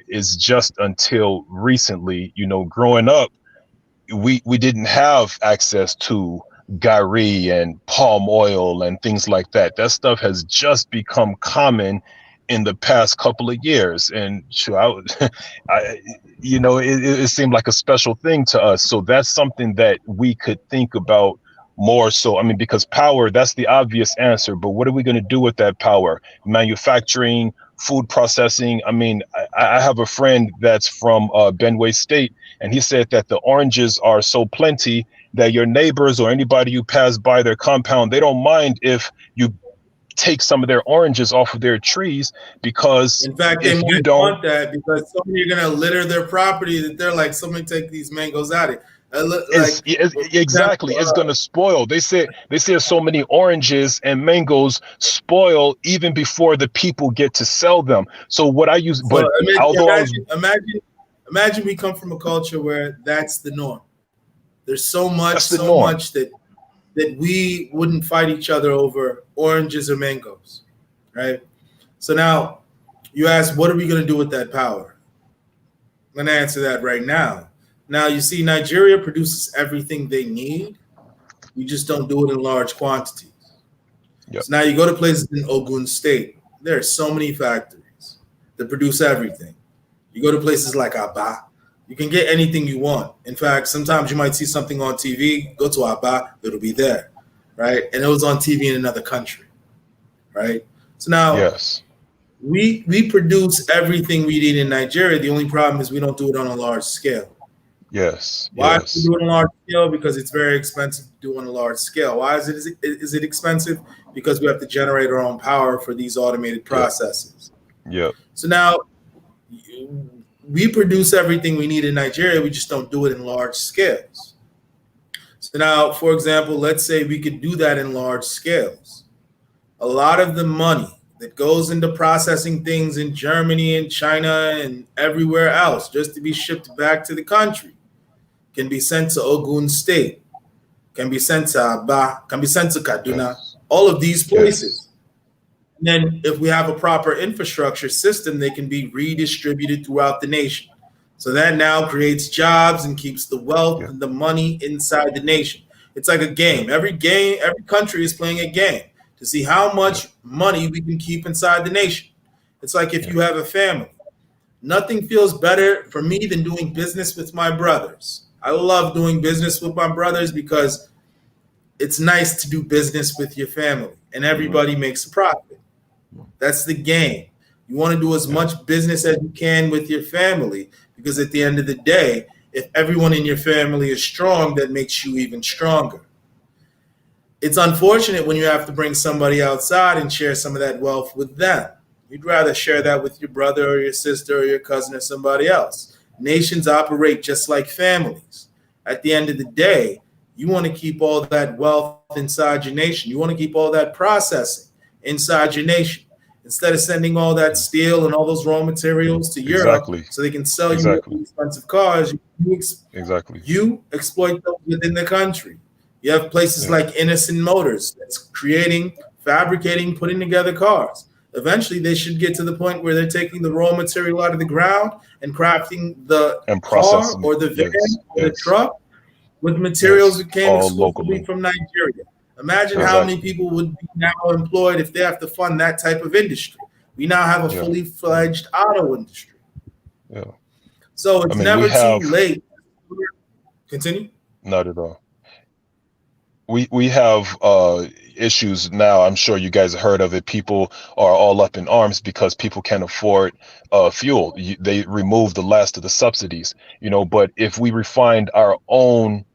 it's just until recently, you know, growing up, we didn't have access to gari and palm oil and things like that. That stuff has just become common in the past couple of years, and sure, you know, it seemed like a special thing to us. So that's something that we could think about more so. I mean, because power, that's the obvious answer, but what are we going to do with that power? Manufacturing, food processing. I mean, I have a friend that's from Benue State, and he said that the oranges are so plenty that your neighbors or anybody you pass by their compound, they don't mind if you take some of their oranges off of their trees, because in fact they might want that because somebody are going to litter their property that they're like, somebody take these mangoes out of it. Exactly, it's going to spoil. They say so many oranges and mangoes spoil even before the people get to sell them. So what I use, but imagine we come from a culture where that's the norm. There's so much that we wouldn't fight each other over oranges or mangoes, right? So now you ask, what are we going to do with that power? I'm going to answer that right now. Now, you see, Nigeria produces everything they need. We just don't do it in large quantities. Yep. So now you go to places in Ogun State. There are so many factories that produce everything. You go to places like Aba. You can get anything you want. In fact, sometimes you might see something on TV, go to Aba, it'll be there, right? And it was on TV in another country, right? So now we produce everything we need in Nigeria. The only problem is we don't do it on a large scale. Yes. Why do we do it on a large scale? Because it's very expensive to do on a large scale. Why is it expensive? Because we have to generate our own power for these automated processes. Yeah. So now we produce everything we need in Nigeria. We just don't do it in large scales. So now, for example, let's say we could do that in large scales. A lot of the money that goes into processing things in Germany and China and everywhere else just to be shipped back to the country can be sent to Ogun State, can be sent to Aba, can be sent to Kaduna, all of these places. And then if we have a proper infrastructure system, they can be redistributed throughout the nation. So that now creates jobs and keeps the wealth and the money inside the nation. It's like a game. Every country is playing a game to see how much money we can keep inside the nation. It's like if you have a family. Nothing feels better for me than doing business with my brothers. I love doing business with my brothers because it's nice to do business with your family and everybody makes a profit. That's the game. You want to do as much business as you can with your family because at the end of the day, if everyone in your family is strong, that makes you even stronger. It's unfortunate when you have to bring somebody outside and share some of that wealth with them. You'd rather share that with your brother or your sister or your cousin or somebody else. Nations operate just like families. At the end of the day, you want to keep all that wealth inside your nation. You want to keep all that processing inside your nation. Instead of sending all that steel and all those raw materials to Europe so they can sell you expensive cars, you exploit those within the country. You have places like Innocent Motors that's creating, fabricating, putting together cars. Eventually, they should get to the point where they're taking the raw material out of the ground and crafting the car or the van or the truck with materials that came exclusively from Nigeria. Imagine how many people would be now employed if they have to fund that type of industry. We now have a fully fledged auto industry. So it's never too late. Continue. Not at all. We have issues now. I'm sure you guys have heard of it. People are all up in arms because people can't afford fuel. They removed the last of the subsidies, but if we refined our own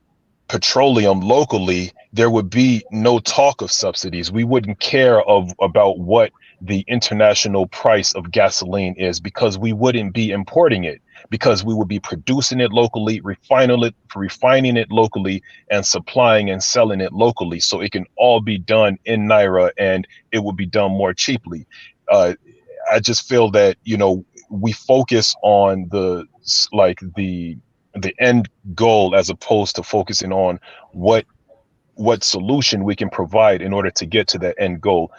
petroleum locally, there would be no talk of subsidies. We wouldn't care about what the international price of gasoline is because we wouldn't be importing it, because we would be producing it locally, refining it locally, and supplying and selling it locally. So it can all be done in Naira and it would be done more cheaply. I just feel that, we focus on the end goal as opposed to focusing on what solution we can provide in order to get to that end goal.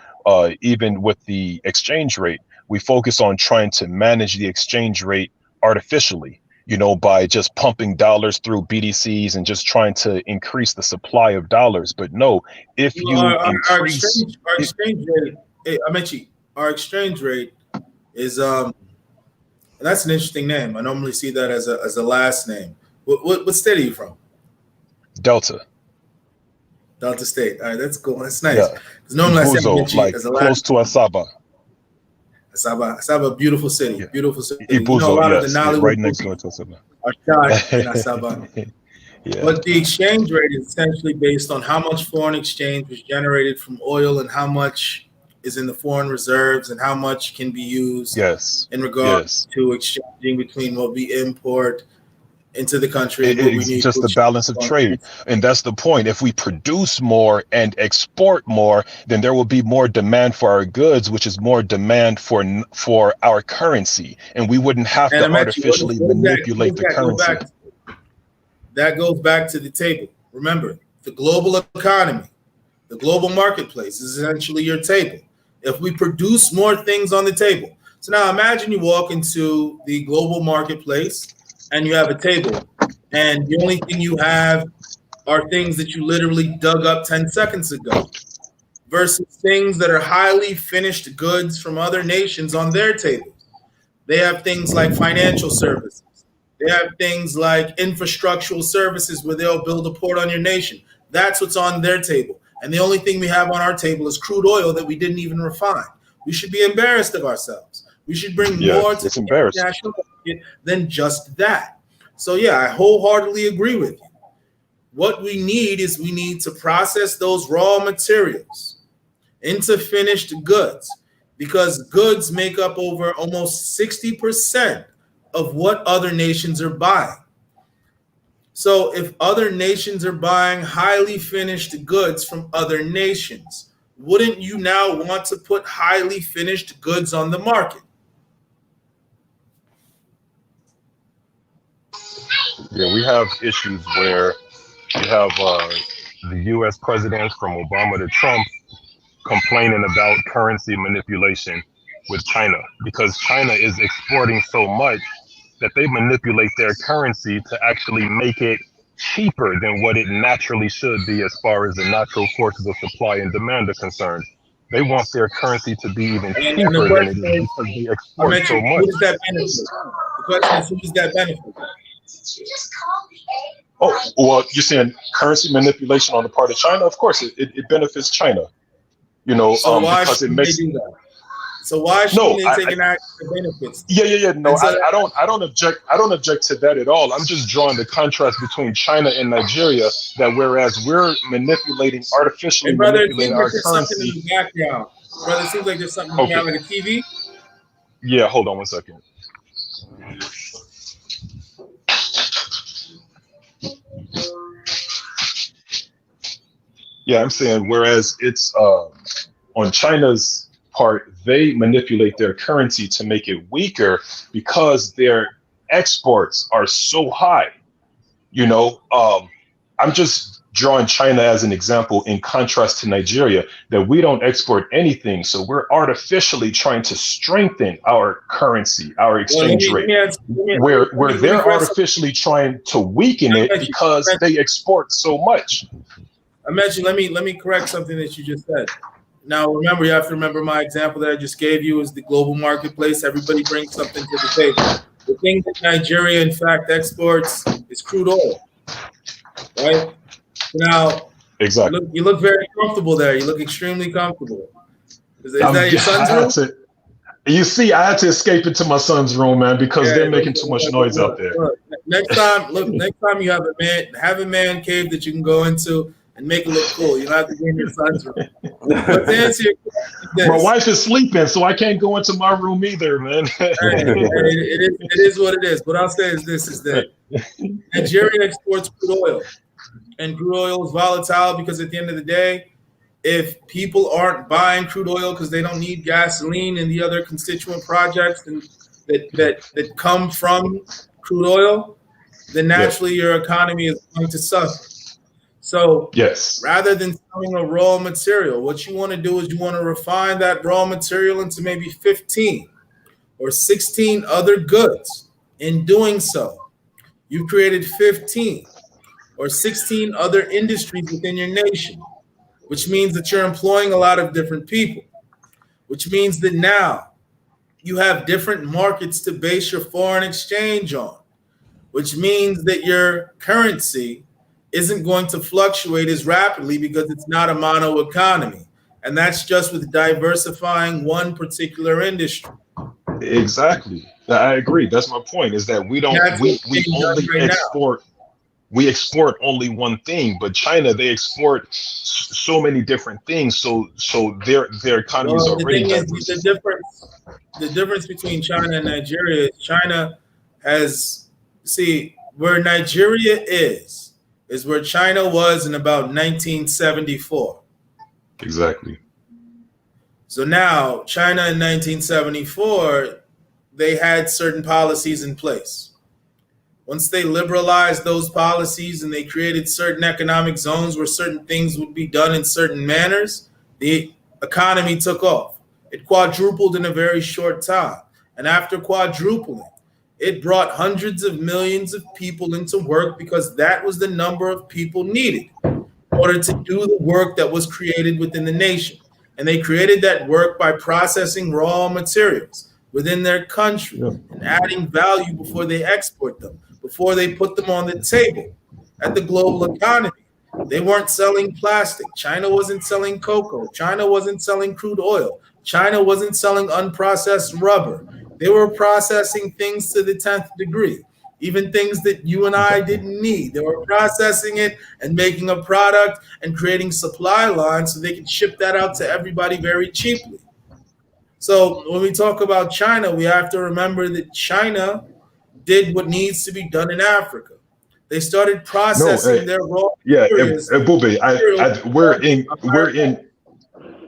Even with the exchange rate, we focus on trying to manage the exchange rate artificially, by just pumping dollars through BDCs and just trying to increase the supply of dollars. But no, if our exchange rate, our exchange rate is and that's an interesting name. I normally see that as a last name. What state are you from? Delta State. All right, that's cool. That's nice. Because normally I say like as a close to Asaba. Asaba, beautiful city. Yeah. Beautiful city. Ibuzo, a lot of the Nollywood right next door to Asaba. Are shot in Asaba. But the exchange rate is essentially based on how much foreign exchange was generated from oil and how much is in the foreign reserves and how much can be used in regards to exchanging between what we import into the country. It's just the balance of trade. And that's the point. If we produce more and export more, then there will be more demand for our goods, which is more demand for our currency. And we wouldn't have to artificially manipulate the currency. That goes back to the table. Remember, the global economy, the global marketplace is essentially your table. If we produce more things on the table. So now imagine you walk into the global marketplace and you have a table and the only thing you have are things that you literally dug up 10 seconds ago versus things that are highly finished goods from other nations on their tables. They have things like financial services. They have things like infrastructural services where they'll build a port on your nation. That's what's on their table. And the only thing we have on our table is crude oil that we didn't even refine. We should be embarrassed of ourselves. We should bring more to the international market than just that. So yeah, I wholeheartedly agree with you. What we need to process those raw materials into finished goods because goods make up over almost 60% of what other nations are buying. So if other nations are buying highly finished goods from other nations, wouldn't you now want to put highly finished goods on the market? Yeah, we have issues where you have the U.S. presidents from Obama to Trump complaining about currency manipulation with China because China is exporting so much that they manipulate their currency to actually make it cheaper than what it naturally should be as far as the natural forces of supply and demand are concerned. They want their currency to be even And the cheaper than it question is is, because they I export so mentioned, much. who does that benefit? The question is, who does that benefit? Oh, well, you're saying currency manipulation on the part of China? Of course, it benefits China, So why because it shouldn't they makes. do that? So why No, shouldn't they take an action that benefits? yeah. No, And so I don't object. I don't object to that at all. I'm just drawing the contrast between China and Nigeria. That whereas we're artificially hey, brother, it manipulating seems like our there's something in currency. the background. Brother, it seems like there's something Okay. behind, like a TV. Yeah, hold on one second. Yeah, I'm saying whereas it's on China's part, they manipulate their currency to make it weaker because their exports are so high. I'm just drawing China as an example in contrast to Nigeria, that we don't export anything. So we're artificially trying to strengthen our currency, our exchange rate, where they're artificially trying to weaken it because they export so much. I mentioned, let me correct something that you just said. Now, remember, you have to remember my example that I just gave you is the global marketplace. Everybody brings something to the table. The thing that Nigeria, in fact, exports is crude oil, right? Now, Exactly. you look very comfortable there. You look extremely comfortable. Is that your son's room? You see, I had to escape into my son's room, man, because they're making too much noise out there. Next time you have a man cave that you can go into and make it look cool. You don't have to be in your son's room. But to answer your question, my wife is sleeping, so I can't go into my room either, man. It is what it is. What I'll say is this: is that Nigeria exports crude oil, and crude oil is volatile because at the end of the day, if people aren't buying crude oil because they don't need gasoline and the other constituent projects that come from crude oil, then naturally your economy is going to suffer. So rather than selling a raw material, what you want to do is you want to refine that raw material into maybe 15 or 16 other goods. In doing so, you've created 15 or 16 other industries within your nation, which means that you're employing a lot of different people, which means that now you have different markets to base your foreign exchange on, which means that your currency isn't going to fluctuate as rapidly because it's not a mono economy. And that's just with diversifying one particular industry. Exactly. I agree. That's my point, is that we export only one thing, but China, they export so many different things. So their economy is already diversified. The difference between China and Nigeria is China has, where Nigeria is where China was in about 1974. Exactly. So now China in 1974, they had certain policies in place. Once they liberalized those policies and they created certain economic zones where certain things would be done in certain manners, the economy took off. It quadrupled in a very short time. And after quadrupling, it brought hundreds of millions of people into work because that was the number of people needed in order to do the work that was created within the nation. And they created that work by processing raw materials within their country and adding value before they export them, before they put them on the table at the global economy. They weren't selling plastic. China wasn't selling cocoa. China wasn't selling crude oil. China wasn't selling unprocessed rubber. They were processing things to the 10th degree, even things that you and I didn't need. They were processing it and making a product and creating supply lines so they could ship that out to everybody very cheaply. So when we talk about China, we have to remember that China did what needs to be done in Africa. They started processing their raw materials. Ebube,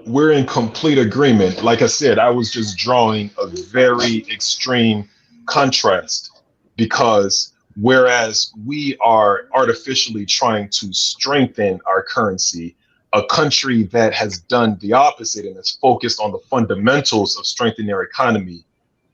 we're in complete agreement. Like I said, I was just drawing a very extreme contrast, because whereas we are artificially trying to strengthen our currency, a country that has done the opposite and is focused on the fundamentals of strengthening their economy,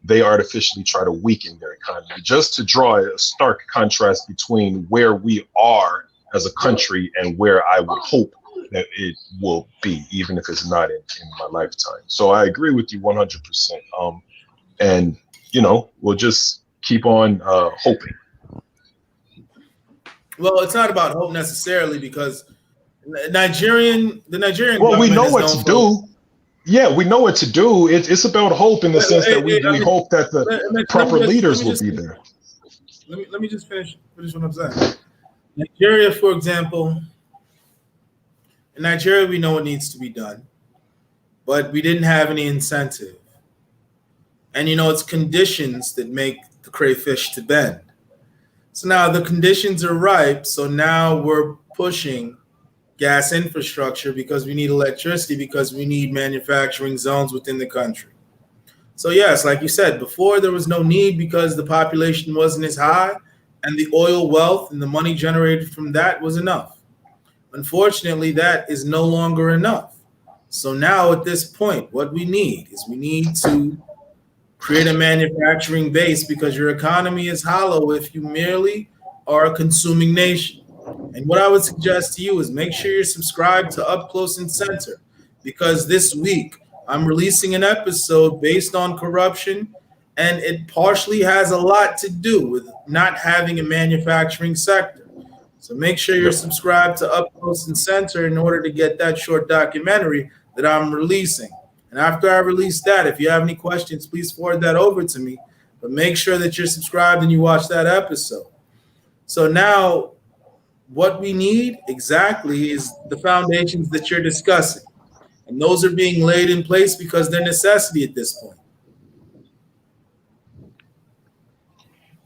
they artificially try to weaken their economy. Just to draw a stark contrast between where we are as a country and where I would hope that it will be, even if it's not in my lifetime. So I agree with you 100%. And we'll just keep on hoping. Well, it's not about hope necessarily, because the Nigerian Well, we government know is what known to for. do. Yeah, we know what to do. It's about hope in the sense that we hope that the proper leaders will be there. Let me just finish what I'm saying. Nigeria, for example, in Nigeria, we know what needs to be done, but we didn't have any incentive. And it's conditions that make the crayfish to bend. So now the conditions are ripe. So now we're pushing gas infrastructure because we need electricity, because we need manufacturing zones within the country. So yes, like you said, before there was no need because the population wasn't as high and the oil wealth and the money generated from that was enough. Unfortunately, that is no longer enough. So now at this point, what we need to create a manufacturing base, because your economy is hollow if you merely are a consuming nation. And what I would suggest to you is make sure you're subscribed to Up Close and Center, because this week I'm releasing an episode based on corruption, and it partially has a lot to do with not having a manufacturing sector. So make sure you're subscribed to Up Close and Center in order to get that short documentary that I'm releasing. And after I release that, if you have any questions, please forward that over to me. But make sure that you're subscribed and you watch that episode. So now, what we need exactly is the foundations that you're discussing. And those are being laid in place because they're necessity at this point.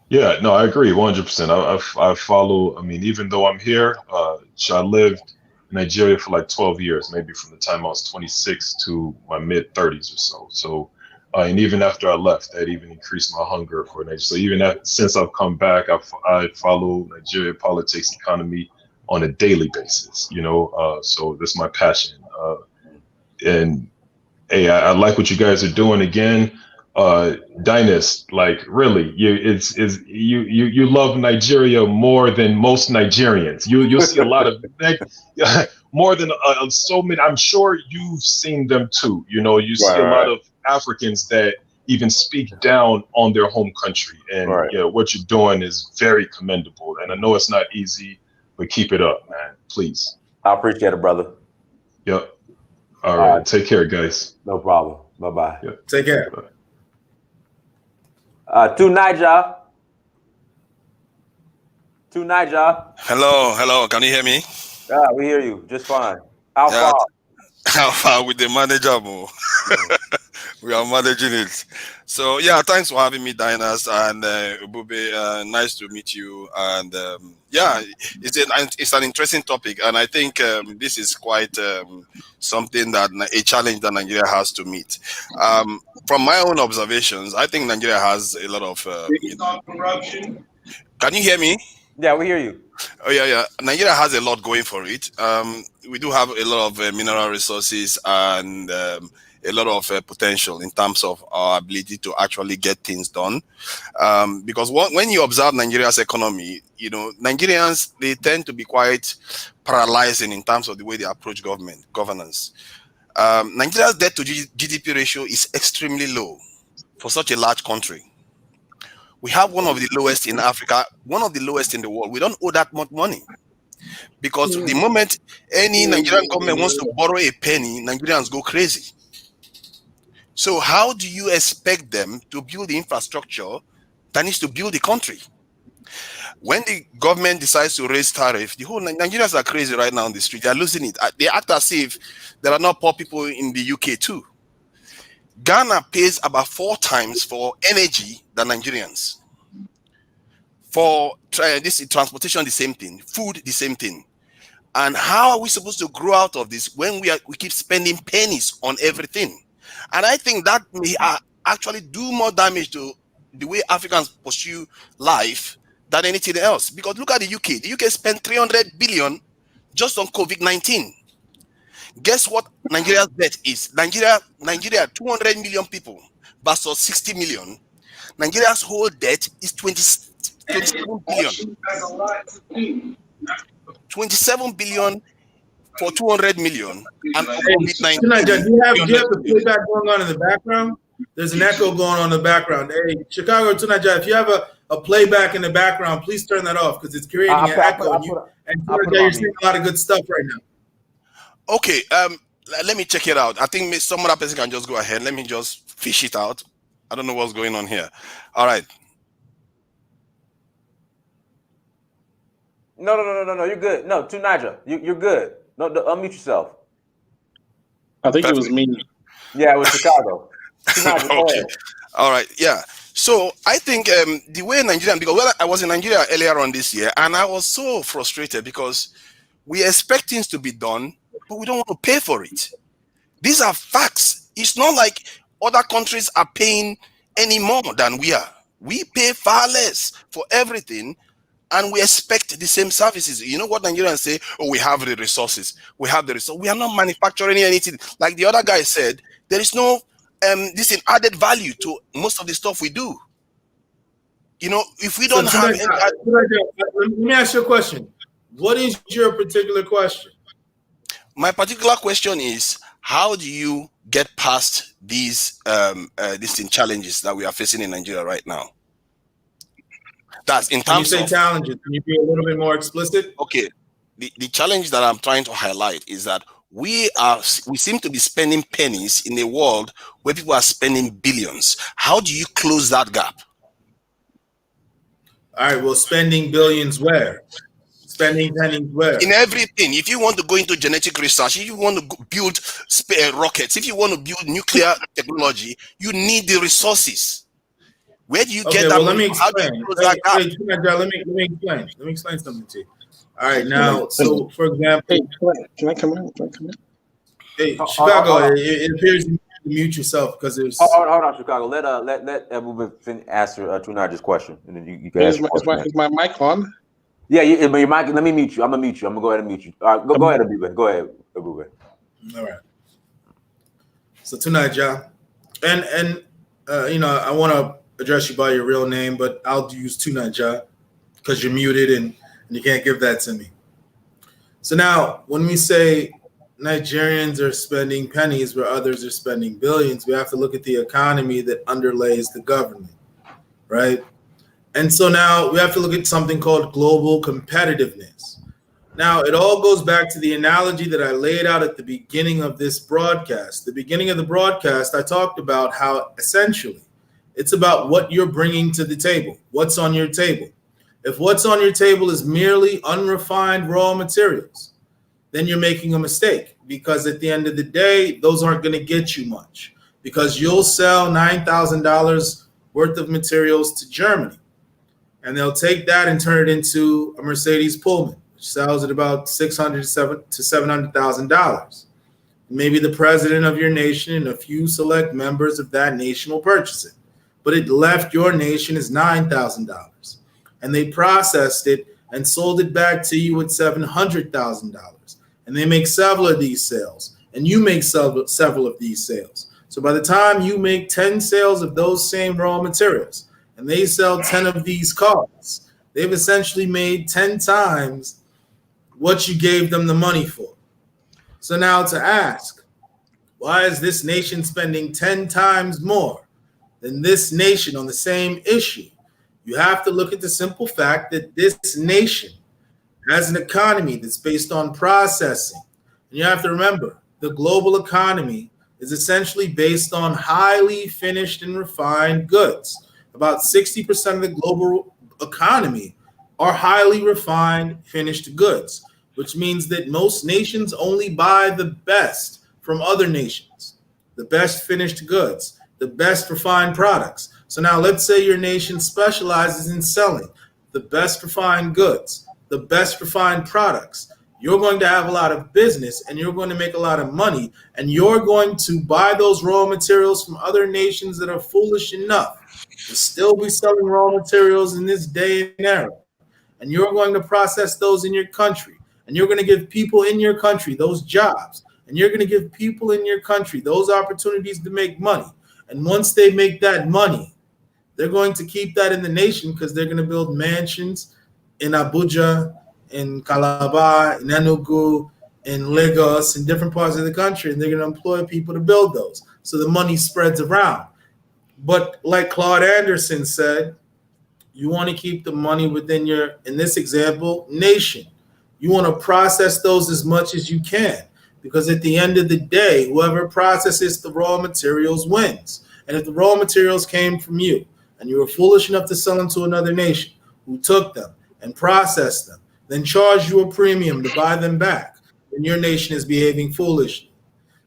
Yeah, no, I agree 100%. I follow. I mean, even though I'm here, I lived in Nigeria for like 12 years, maybe from the time I was 26 to my mid 30s or so. So, and even after I left, that even increased my hunger for Nigeria. So even since I've come back, I follow Nigeria politics, economy on a daily basis. So that's my passion. And hey, I like what you guys are doing again. Dynas, like really, you love Nigeria more than most Nigerians. You'll see a lot of more than so many. I'm sure you've seen them too. You see a lot of Africans that even speak down on their home country, and what you're doing is very commendable. And I know it's not easy, but keep it up, man. Please. I appreciate it, brother. Yep. All right. Take care, guys. No problem. Bye-bye. Yep. Take care. Bye. To Niger. Hello. Can you hear me? Yeah, we hear you just fine. How far? How far with the manager, Mo? We are managing it. So yeah, thanks for having me, Dynas, and Ebube. Nice to meet you. And it's an interesting topic, and I think this is quite something that a challenge that Nigeria has to meet. From my own observations, I think Nigeria has a lot of corruption. Can you hear me? Yeah, we hear you. Oh yeah. Nigeria has a lot going for it. We do have a lot of mineral resources and a lot of potential in terms of our ability to actually get things done. Because when you observe Nigeria's economy, Nigerians, they tend to be quite paralyzing in terms of the way they approach governance. Nigeria's debt to GDP ratio is extremely low for such a large country. We have one of the lowest in Africa, one of the lowest in the world. We don't owe that much money. Because the moment any Nigerian government wants to borrow a penny, Nigerians go crazy. So how do you expect them to build the infrastructure that needs to build the country? When the government decides to raise tariff, the whole Nigerians are crazy right now on the street. They're losing it. They act as if there are not poor people in the UK too. Ghana pays about 4 times for energy than Nigerians. For this transportation, the same thing. Food, the same thing. And how are we supposed to grow out of this when we keep spending pennies on everything? And I think that may actually do more damage to the way Africans pursue life than anything else. Because look at the UK. The UK spent 300 billion just on COVID-19. Guess what Nigeria's debt is? Nigeria, 200 million people versus 60 million. Nigeria's whole debt is 27 billion. 27 billion for 200 million and COVID-19. Tonight, do you have the playback going on in the background? There's an echo going on in the background. Hey, Chicago Tonight, if you have a playback in the background, please turn that off because it's creating an echo. And you're seeing a lot of good stuff right now. Okay, let me check it out. I think some other person can just go ahead. Let me just fish it out. I don't know what's going on here. All right. No. You're good. No, Tunaja, you're good. No, unmute yourself. I think it was me. Yeah, it was Chicago. Tunaja, go ahead. All right. Yeah. So I think the way Nigerian, because I was in Nigeria earlier on this year, and I was so frustrated because we expect things to be done, but we don't want to pay for it. These are facts. It's not like other countries are paying any more than we are. We pay far less for everything, and we expect the same services. You know what Nigerians say? Oh, we have the resources. We have the resources. We are not manufacturing anything. Like the other guy said, there is no this added value to most of the stuff we do. You know, if we don't have any let me ask you a question. What is your particular question? My particular question is, how do you get past these challenges that we are facing in Nigeria right now? That's in terms of challenges. Can you be a little bit more explicit? Okay. The challenge that I'm trying to highlight is that we seem to be spending pennies in a world where people are spending billions. How do you close that gap? All right, well, spending billions where? Spending pennies where? In everything. If you want to go into genetic research, if you want to build rockets, if you want to build nuclear technology, you need the resources. Where do you get that? Well, let me explain. Let me explain something to you. All right, now, so for example, can I come in? Hey, Chicago, it appears you mute yourself because there's. Hold on, Chicago. Let Ebube answer Tunaja's question, and then you can ask. Is my mic on? Yeah, but your mic. Let me mute you. I'm gonna mute you. I'm gonna go ahead and mute you. Go ahead, Ebube. Go ahead, Ebube. All right. So Tunaja, and I want to address you by your real name, but I'll use Tunaja because you're muted and you can't give that to me. So now, when we say Nigerians are spending pennies where others are spending billions, we have to look at the economy that underlays the government, right? And so now we have to look at something called global competitiveness. Now, it all goes back to the analogy that I laid out at the beginning of this broadcast. The beginning of the broadcast, I talked about how essentially it's about what you're bringing to the table, what's on your table. If what's on your table is merely unrefined raw materials, then you're making a mistake, because at the end of the day, those aren't going to get you much, because you'll sell $9,000 worth of materials to Germany, and they'll take that and turn it into a Mercedes Pullman, which sells at about $600,000 to $700,000. Maybe the president of your nation and a few select members of that nation will purchase it, but it left your nation as $9,000, and they processed it and sold it back to you at $700,000. And they make several of these sales, and you make several of these sales. So by the time you make 10 sales of those same raw materials, and they sell 10 of these cars, they've essentially made 10 times what you gave them the money for. So now to ask, why is this nation spending 10 times more than this nation on the same issue? You have to look at the simple fact that this nation has an economy that's based on processing. And you have to remember, the global economy is essentially based on highly finished and refined goods. About 60% of the global economy are highly refined, finished goods, which means that most nations only buy the best from other nations, the best finished goods, the best refined products. So now let's say your nation specializes in selling the best refined goods, the best refined products. You're going to have a lot of business, and you're going to make a lot of money, and you're going to buy those raw materials from other nations that are foolish enough to still be selling raw materials in this day and era. And you're going to process those in your country, and you're going to give people in your country those jobs, and you're going to give people in your country those opportunities to make money. And once they make that money, they're going to keep that in the nation, because they're going to build mansions in Abuja, in Calabar, in Enugu, in Lagos and different parts of the country, and they're going to employ people to build those. So the money spreads around. But like Claude Anderson said, you want to keep the money within your, in this example, nation. You want to process those as much as you can, because at the end of the day, whoever processes the raw materials wins. And if the raw materials came from you and you were foolish enough to sell them to another nation who took them and processed them, then charged you a premium to buy them back, then your nation is behaving foolishly.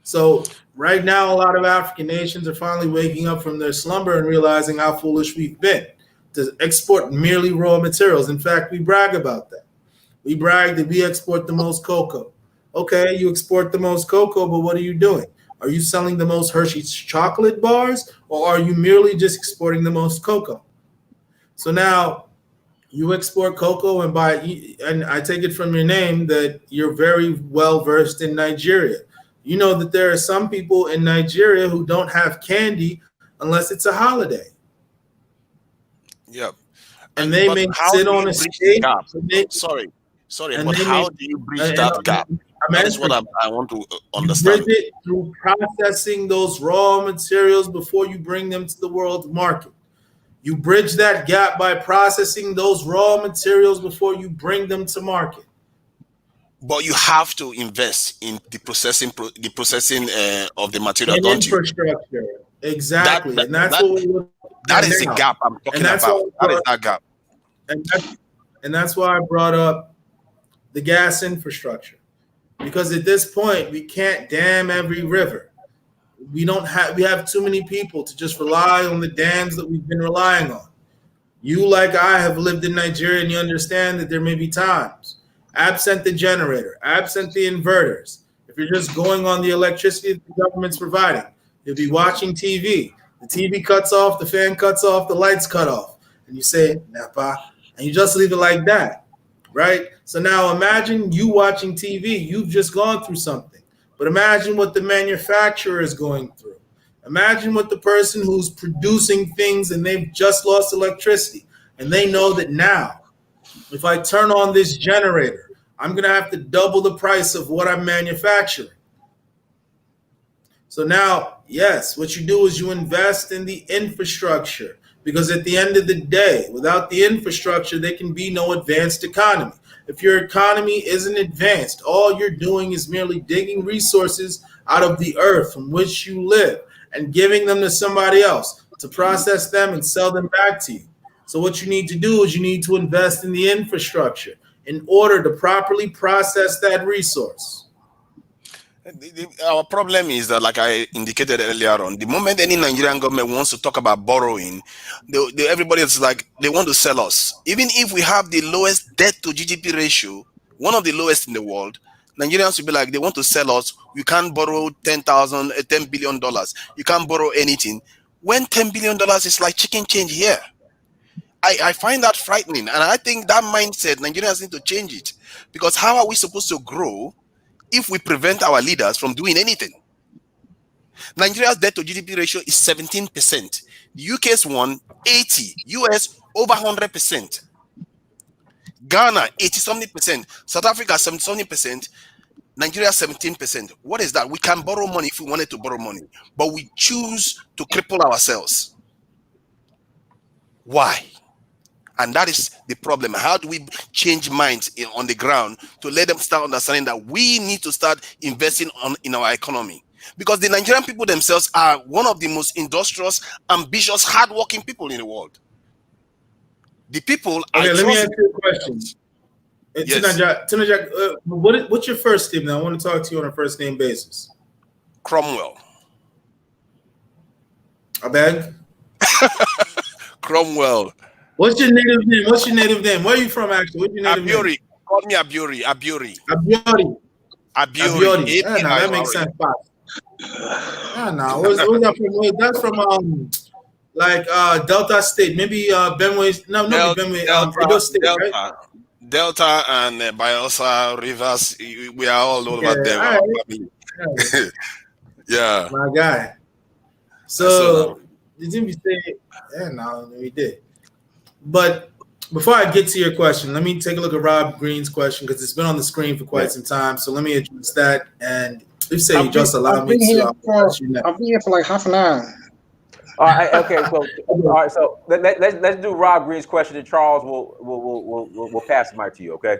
So right now, a lot of African nations are finally waking up from their slumber and realizing how foolish we've been to export merely raw materials. In fact, we brag about that. We brag that we export the most cocoa. Okay, you export the most cocoa, but what are you doing? Are you selling the most Hershey's chocolate bars, or are you merely just exporting the most cocoa? So now you export cocoa and buy, and I take it from your name that you're very well versed in Nigeria. You know that there are some people in Nigeria who don't have candy unless it's a holiday. Yep. And they may sit on a stage. Sorry, but how do you bridge that gap? That is what I want to understand. You bridge it through processing those raw materials before you bring them to the world market. You bridge that gap by processing those raw materials before you bring them to market. But you have to invest in the processing of the material, and don't infrastructure. You? Exactly. And that's what we look at. That is the gap I'm talking about. That is that gap. And that's why I brought up the gas infrastructure. Because at this point, we can't dam every river. We have too many people to just rely on the dams that we've been relying on. You, like I, have lived in Nigeria, and you understand that there may be times, absent the generator, absent the inverters, if you're just going on the electricity that the government's providing, you'll be watching TV. The TV cuts off, the fan cuts off, the lights cut off. And you say, Napa, and you just leave it like that, right? So now imagine you watching TV. You've just gone through something. But imagine what the manufacturer is going through. Imagine what the person who's producing things and they've just lost electricity. And they know that now, if I turn on this generator, I'm going to have to double the price of what I'm manufacturing. So now, yes, what you do is you invest in the infrastructure, because at the end of the day, without the infrastructure, there can be no advanced economy. If your economy isn't advanced, all you're doing is merely digging resources out of the earth from which you live and giving them to somebody else to process them and sell them back to you. So what you need to do is you need to invest in the infrastructure in order to properly process that resource. Our problem is that, like I indicated earlier on, the moment any Nigerian government wants to talk about borrowing, everybody is like, they want to sell us. Even if we have the lowest debt to GDP ratio, one of the lowest in the world, Nigerians will be like, they want to sell us. You can't borrow $10 billion. You can't borrow anything. When $10 billion is like chicken change here. I find that frightening. And I think that mindset, Nigerians need to change it. Because how are we supposed to grow if we prevent our leaders from doing anything? Nigeria's debt to GDP ratio is 17%. The UK's 80%. US over 100%. Ghana 80-something%. South Africa 70-something%. Nigeria 17%. What is that? We can borrow money if we wanted to borrow money, but we choose to cripple ourselves. Why? And that is the problem. How do we change minds on the ground to let them start understanding that we need to start investing in our economy? Because the Nigerian people themselves are one of the most industrious, ambitious, hardworking people in the world. The people are. Okay, let me ask you a question. Yes. What's your first name? Now I want to talk to you on a first name basis. Cromwell. I beg? Cromwell. What's your native name? What's your native name? Where are you from, actually? What's your native Abiori. name? Call me Abiori. Abiori. Yeah, no, that makes sense. Yeah, no. Where's that from? That's from Delta State. Maybe Benue. No, Benue. Edo State, right? Delta and Bayelsa Rivers. We are all over there. Right. Yeah. My guy. So didn't we say? Yeah, no, we did. But Before I get to your question, let me take a look at Rob Green's question because it's been on the screen for quite some time. So let me address that. And you say you just allow me to. I've been here for like half an hour. All right. Okay. So all right. So let's do Rob Green's question, and Charles will pass the mic to you. Okay.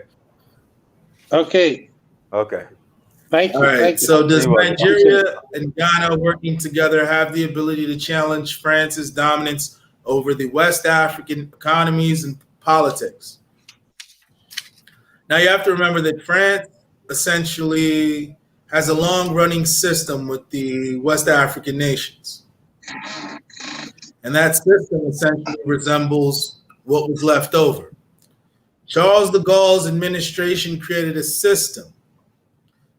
Okay. Okay. Thank you. All right. Thank you. So does You're welcome. Nigeria and Ghana working together have the ability to challenge France's dominance over the West African economies and politics? Now you have to remember that France essentially has a long-running system with the West African nations. And that system essentially resembles what was left over. Charles de Gaulle's administration created a system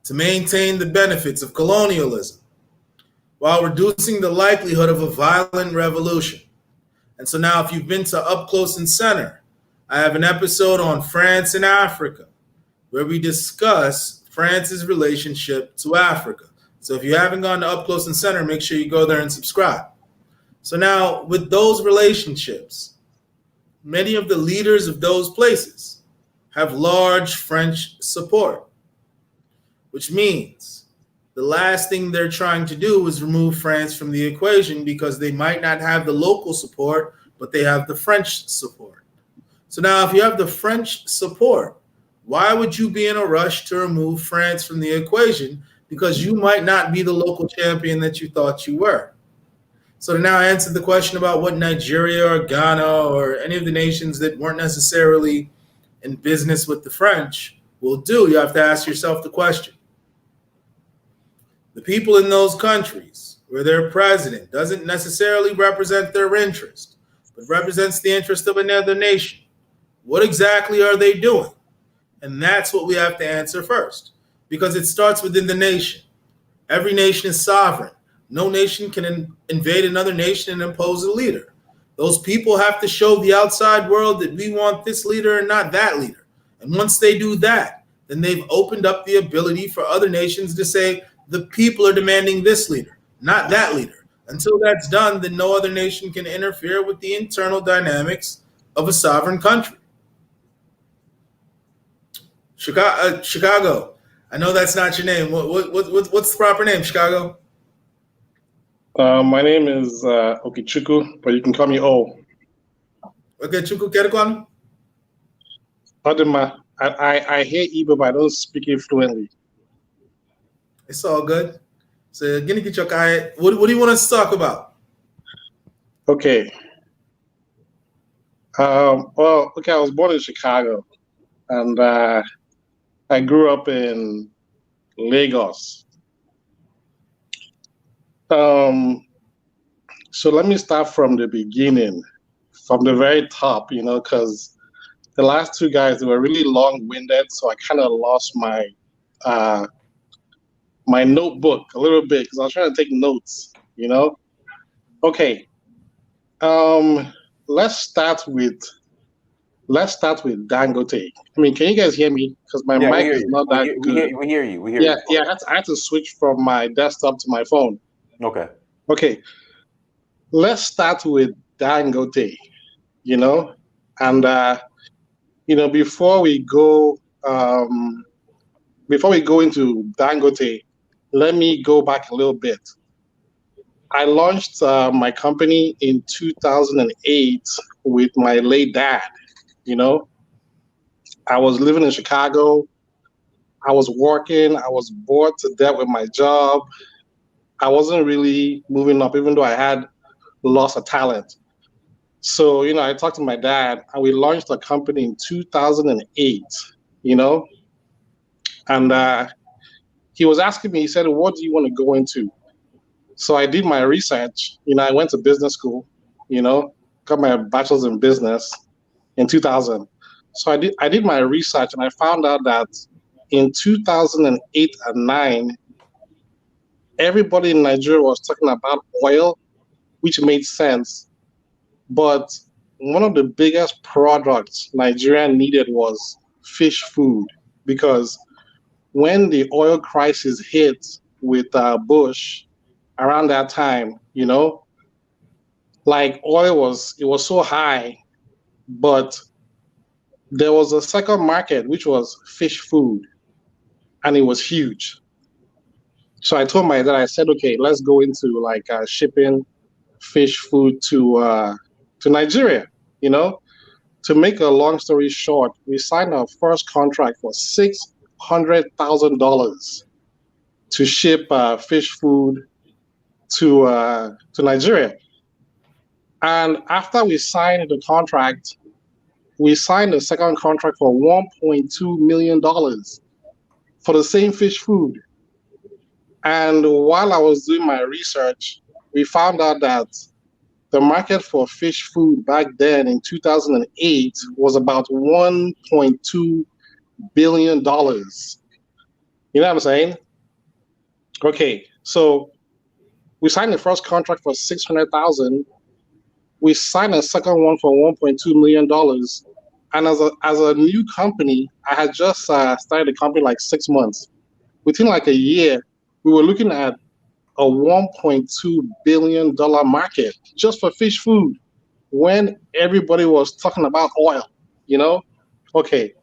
to maintain the benefits of colonialism while reducing the likelihood of a violent revolution. And so now if you've been to Up Close and Center, I have an episode on France and Africa where we discuss France's relationship to Africa. So if you haven't gone to Up Close and Center, make sure you go there and subscribe. So now with those relationships, many of the leaders of those places have large French support, which means the last thing they're trying to do is remove France from the equation because they might not have the local support, but they have the French support. So now if you have the French support, why would you be in a rush to remove France from the equation? Because you might not be the local champion that you thought you were. So to now answer the question about what Nigeria or Ghana or any of the nations that weren't necessarily in business with the French will do, you have to ask yourself the question. The people in those countries where their president doesn't necessarily represent their interest, but represents the interest of another nation, what exactly are they doing? And that's what we have to answer first, because it starts within the nation. Every nation is sovereign. No nation can invade another nation and impose a leader. Those people have to show the outside world that we want this leader and not that leader. And once they do that, then they've opened up the ability for other nations to say, the people are demanding this leader, not that leader. Until that's done, then no other nation can interfere with the internal dynamics of a sovereign country. Chicago. I know that's not your name. What's the proper name, Chicago? My name is Okichuku, but you can call me O. Okay, Chuku Kerekwan. I hear Igbo, but I don't speak it fluently. It's all good. So, what do you want us to talk about? Okay. I was born in Chicago, and I grew up in Lagos. So let me start from the beginning, from the very top, because the last two guys, they were really long-winded, so I kind of lost my my notebook a little bit because I was trying to take notes, Okay. Let's start with Dangote. I mean, can you guys hear me? Because my mic is not that good. We hear you. Yeah, I had to switch from my desktop to my phone. Okay. Let's start with Dangote, and before we go into Dangote, let me go back a little bit. I launched my company in 2008 with my late dad. I was living in Chicago. I was working. I was bored to death with my job. I wasn't really moving up, even though I had lots of talent. So, I talked to my dad, and we launched a company in 2008, and he was asking me, he said, what do you want to go into? So I did my research. I went to business school, got my bachelor's in business in 2000. So I did my research, and I found out that in 2008 and 9, everybody in Nigeria was talking about oil, which made sense. But one of the biggest products Nigeria needed was fish food, because when the oil crisis hit with Bush around that time, oil was so high, but there was a second market, which was fish food, and it was huge. So I told my dad, I said, okay, let's go into like shipping fish food to Nigeria. You know, to make a long story short, we signed our first contract for $600,000 to ship fish food to Nigeria. And after we signed the contract, we signed a second contract for $1.2 million for the same fish food. And while I was doing my research, we found out that the market for fish food back then in 2008 was about $1.2 billion. You know what I'm saying? Okay, so we signed the first contract for $600,000. We signed a second one for $1.2 million. And as a new company, I had just started the company like 6 months. Within like a year, we were looking at a $1.2 billion market just for fish food when everybody was talking about oil, you know? Okay.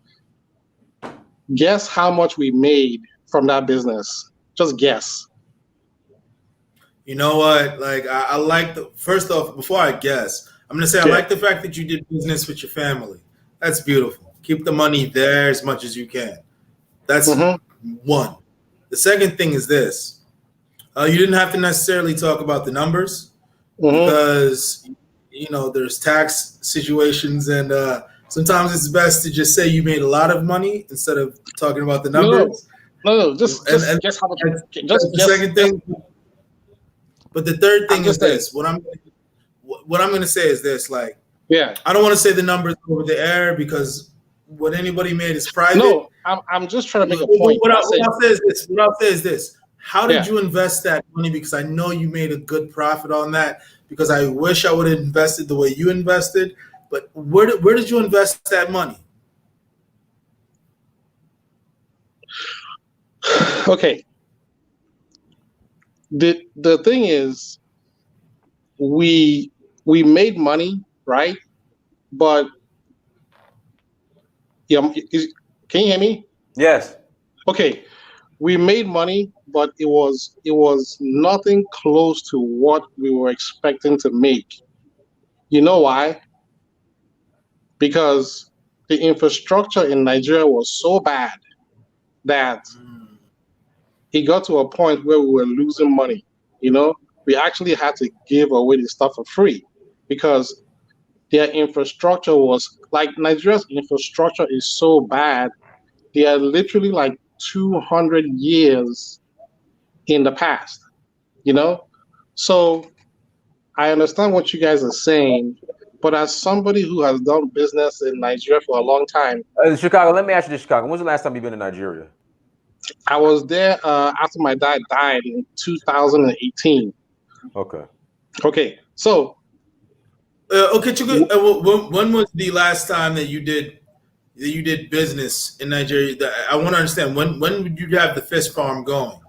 Guess how much we made from that business? Just guess. You know what? Like, I like first off, before I guess, I'm going to say I like the fact that you did business with your family. That's beautiful. Keep the money there as much as you can. That's one. The second thing is this. You didn't have to necessarily talk about the numbers because, you know, there's tax situations and sometimes it's best to just say you made a lot of money instead of talking about the numbers. No, just guess how much. Just the second thing. But the third thing is this. What I'm going to say is this. Like, I don't want to say the numbers over the air because what anybody made is private. No, I'm just trying to make a point. What I'll say is this. How did you invest that money? Because I know you made a good profit on that. Because I wish I would have invested the way you invested. But where did you invest that money? Okay. The thing is, we made money, right? But can you hear me? Yes. Okay. We made money, but it was nothing close to what we were expecting to make. You know why? Because the infrastructure in Nigeria was so bad that it got to a point where we were losing money. You know, we actually had to give away the stuff for free because their infrastructure was like Nigeria's infrastructure is so bad. They are literally like 200 years in the past, you know? So I understand what you guys are saying, but as somebody who has done business in Nigeria for a long time. Chicago, let me ask you this, Chicago. When's the last time you've been in Nigeria? I was there after my dad died in 2018. Okay. So. When was the last time that you did business in Nigeria? I want to understand when did you have the fish farm going?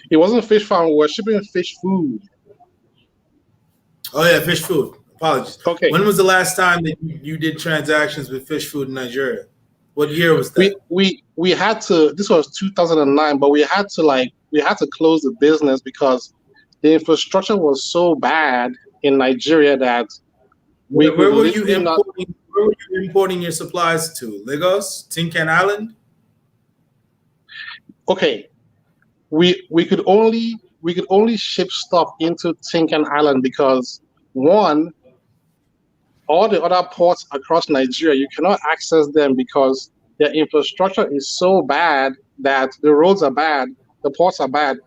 It wasn't a fish farm. We were shipping fish food. Oh yeah, fish food. Apologies. Okay. When was the last time that you did transactions with fish food in Nigeria? What year was that? We had to. This was 2009, but we had to close the business because the infrastructure was so bad in Nigeria that where were you importing your supplies to? Lagos, Tinkan Island? Okay, we could only ship stuff into Tinkan Island because one, all the other ports across Nigeria you cannot access them because their infrastructure is so bad that the roads are bad, the ports are bad.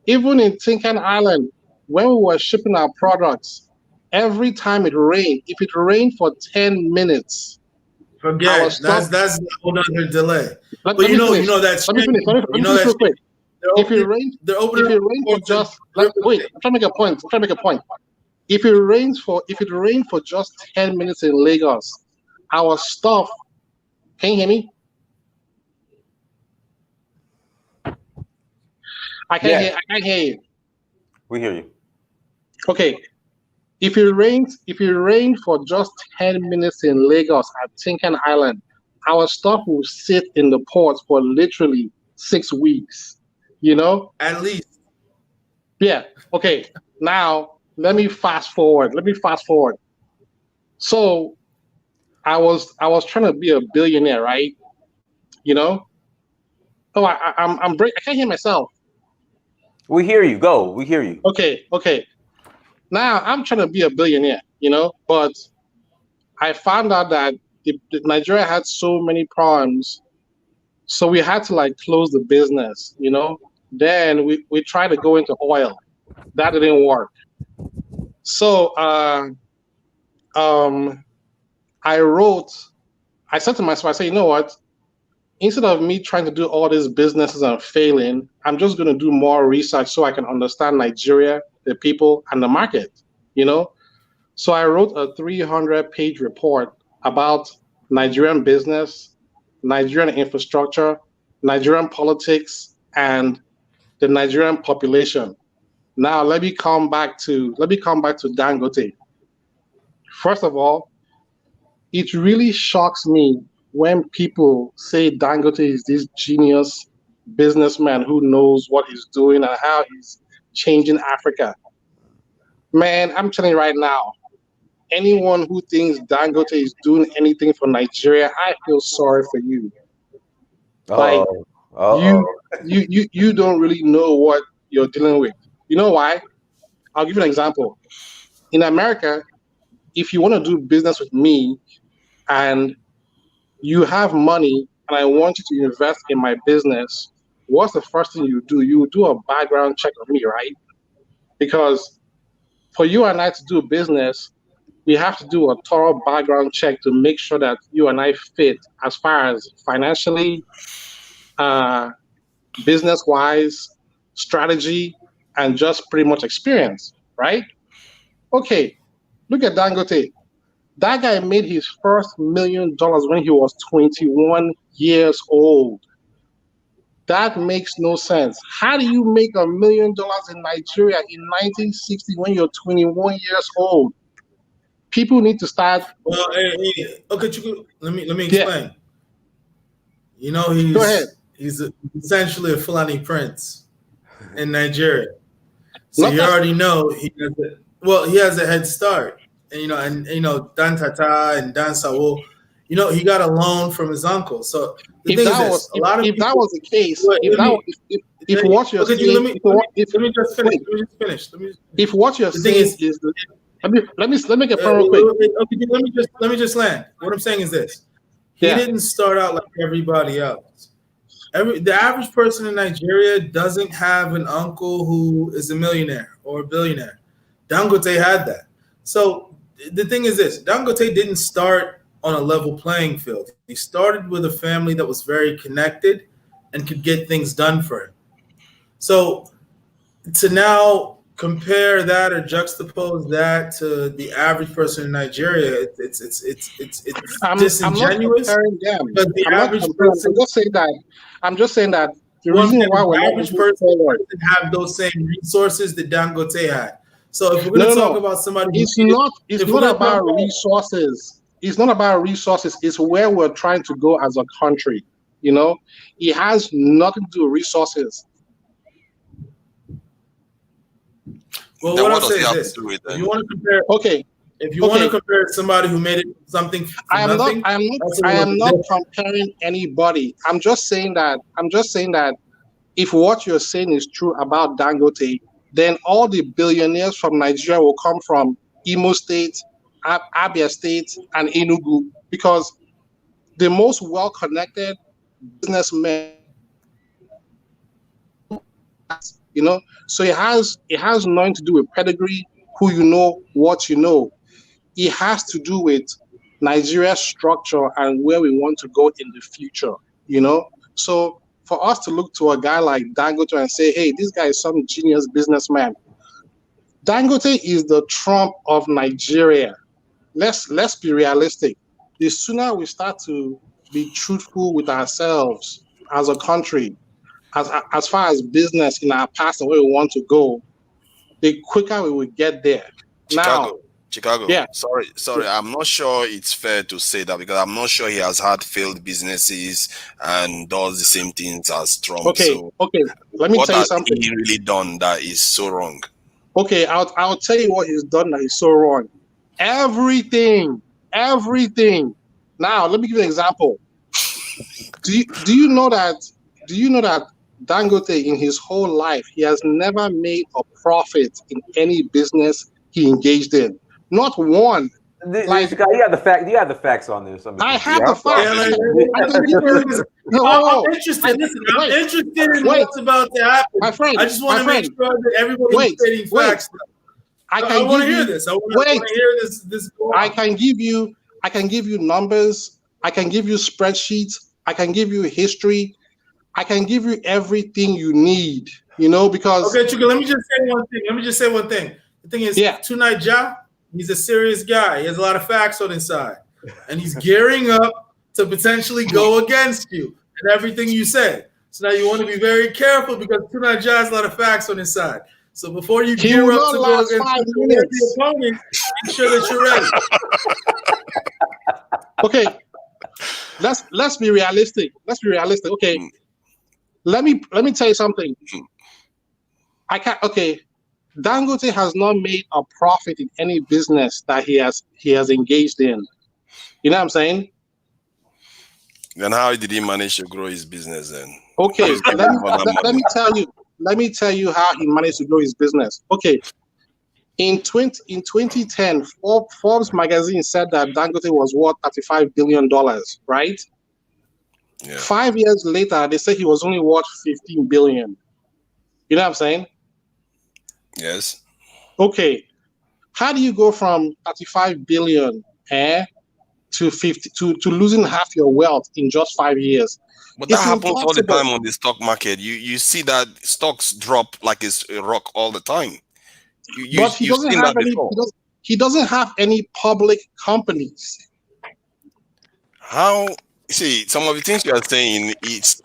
Even in Tinkan Island, when we were shipping our products, every time it rained, if it rained for 10 minutes, forget that's a whole other delay. Let me finish real quick. If it rains for just wait, I'm trying to make a point. If it rained for just 10 minutes in Lagos, our stuff. Can you hear me? I can't hear you. We hear you. Okay. If it rained for just 10 minutes in Lagos at Tinkan Island, our stuff will sit in the ports for literally 6 weeks. You know? At least. Yeah. Okay. Now let me fast forward. So I was trying to be a billionaire, right? You know? Oh, I can't hear myself. We hear you. Go. We hear you. Okay. Now I'm trying to be a billionaire, you know, but I found out that Nigeria had so many problems, so we had to like close the business, you know. Then we tried to go into oil, that didn't work. So I said to myself, I said, you know what? Instead of me trying to do all these businesses and failing, I'm just going to do more research so I can understand Nigeria, the people, and the market, you know? So I wrote a 300-page report about Nigerian business, Nigerian infrastructure, Nigerian politics, and the Nigerian population. Now let me come back to Dangote. First of all, it really shocks me when people say Dangote is this genius businessman who knows what he's doing and how he's changing Africa. Man, I'm telling you right now, anyone who thinks Dangote is doing anything for Nigeria, I feel sorry for you. Like you don't really know what you're dealing with. You know why? I'll give you an example. In America, if you want to do business with me and you have money and I want you to invest in my business, what's the first thing you do? You do a background check on me, right? Because for you and I to do business, we have to do a thorough background check to make sure that you and I fit as far as financially, business-wise, strategy, and just pretty much experience, right? Okay, look at Dangote. That guy made his first $1 million when he was 21 years old. That makes no sense. How do you make $1 million in Nigeria in 1960 when you're 21 years old? People need to start. Well, okay, let me explain. Yeah. You know, he's essentially a Fulani prince in Nigeria, so you already know he has a head start. And you know Dan Tata and Dan Sawo, you know, he got a loan from his uncle. So the thing is this: a lot of people, that was the case, if what you're saying, let me just finish. If what you're saying is let me make a point real quick. Let me just land. What I'm saying is this: he didn't start out like everybody else. The average person in Nigeria doesn't have an uncle who is a millionaire or a billionaire. Dangote had that. So the thing is this: Dangote didn't start on a level playing field. He started with a family that was very connected and could get things done for him. So to now compare that or juxtapose that to the average person in Nigeria, it's disingenuous. I'm not comparing them. I'm just saying that the reason why we're not average person doesn't have those same resources that Dangote had. So if we're going to talk about somebody, it's not about resources. It's not about resources. It's where we're trying to go as a country. You know, it has nothing to do with resources. Well, what I'm saying is this: if you want to compare, want to compare somebody who made it something, I am not comparing anybody. I'm just saying that if what you're saying is true about Dangote, then all the billionaires from Nigeria will come from Imo State, Abia State, and Enugu, because the most well-connected businessmen, you know, so it has nothing to do with pedigree, who you know, what you know. It has to do with Nigeria's structure and where we want to go in the future, you know. So for us to look to a guy like Dangote and say, hey, this guy is some genius businessman. Dangote is the Trump of Nigeria. Let's be realistic. The sooner we start to be truthful with ourselves as a country, as far as business in our past and where we want to go, the quicker we will get there. Chicago. Chicago. Yeah. Sorry. I'm not sure it's fair to say that because I'm not sure he has had failed businesses and does the same things as Trump. Okay. So Let me what tell you has something. he really done that is so wrong? Okay, I'll tell you what he's done that is so wrong. Everything. Now, let me give you an example. Do you know that Dangote in his whole life, he has never made a profit in any business he engaged in? Not one. Like, you have the facts on this. I have the facts. I'm interested. Listen, I'm interested in what's about to happen. My friend, I just want to make sure that everybody's stating facts. I want to hear this. I want to hear this go on. I can give you numbers. I can give you spreadsheets. I can give you history. I can give you everything you need. Because okay, Chuka, let me just say one thing. The thing is, Tonight Ja, he's a serious guy. He has a lot of facts on his side, and he's gearing up to potentially go against you and everything you say. So now you want to be very careful because Tonight Ja has a lot of facts on his side. So before you gear up to go against the opponent, make sure that you're ready. Okay, let's be realistic. Okay, let me tell you something. Dangote has not made a profit in any business that he has engaged in. You know what I'm saying? Then how did he manage to grow his business then? Okay, let me tell you how he managed to grow his business. Okay. In 2010, Forbes magazine said that Dangote was worth $35 billion, right? Yeah. 5 years later, they say he was only worth $15 billion. You know what I'm saying? Yes. Okay. How do you go from $35 billion to losing half your wealth in just 5 years? But that happens all the time on the stock market. You see that stocks drop like it's a rock all the time. But he doesn't have any public companies. How? See, some of the things you are saying, it's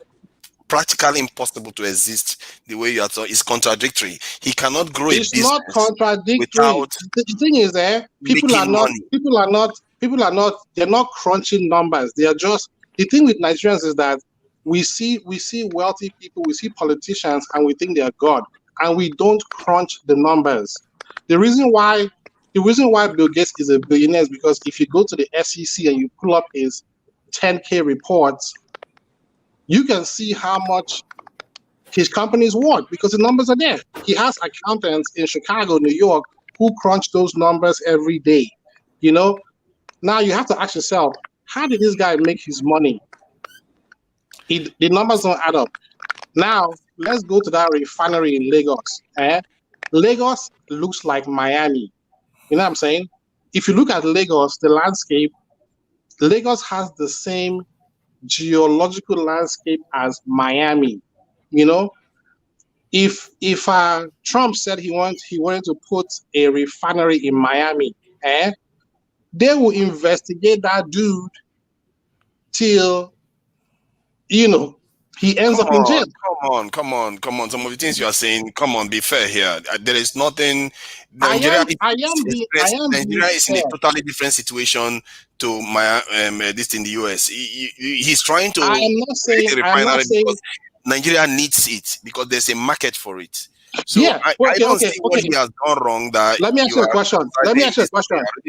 practically impossible to exist the way you are talking. It's contradictory. He cannot grow a business. It's not contradictory. Without the thing is they're not crunching numbers. They are just, the thing with Nigerians is that we see wealthy people, we see politicians, and we think they are God. And we don't crunch the numbers. The reason why Bill Gates is a billionaire is because if you go to the SEC and you pull up his 10K reports, you can see how much his company is worth because the numbers are there. He has accountants in Chicago, New York, who crunch those numbers every day. Now you have to ask yourself, how did this guy make his money? The numbers don't add up. Now, let's go to that refinery in Lagos. Lagos looks like Miami. You know what I'm saying? If you look at Lagos, the landscape, Lagos has the same geological landscape as Miami. If Trump said he wanted to put a refinery in Miami, they will investigate that dude till he ends up in jail. Come on. Some of the things you are saying, come on, be fair here. There is nothing. Nigeria is in a totally different situation to this in the US. He's trying to create a refinery because Nigeria needs it because there's a market for it. So I don't see what he has done wrong. That let me ask you a question. I really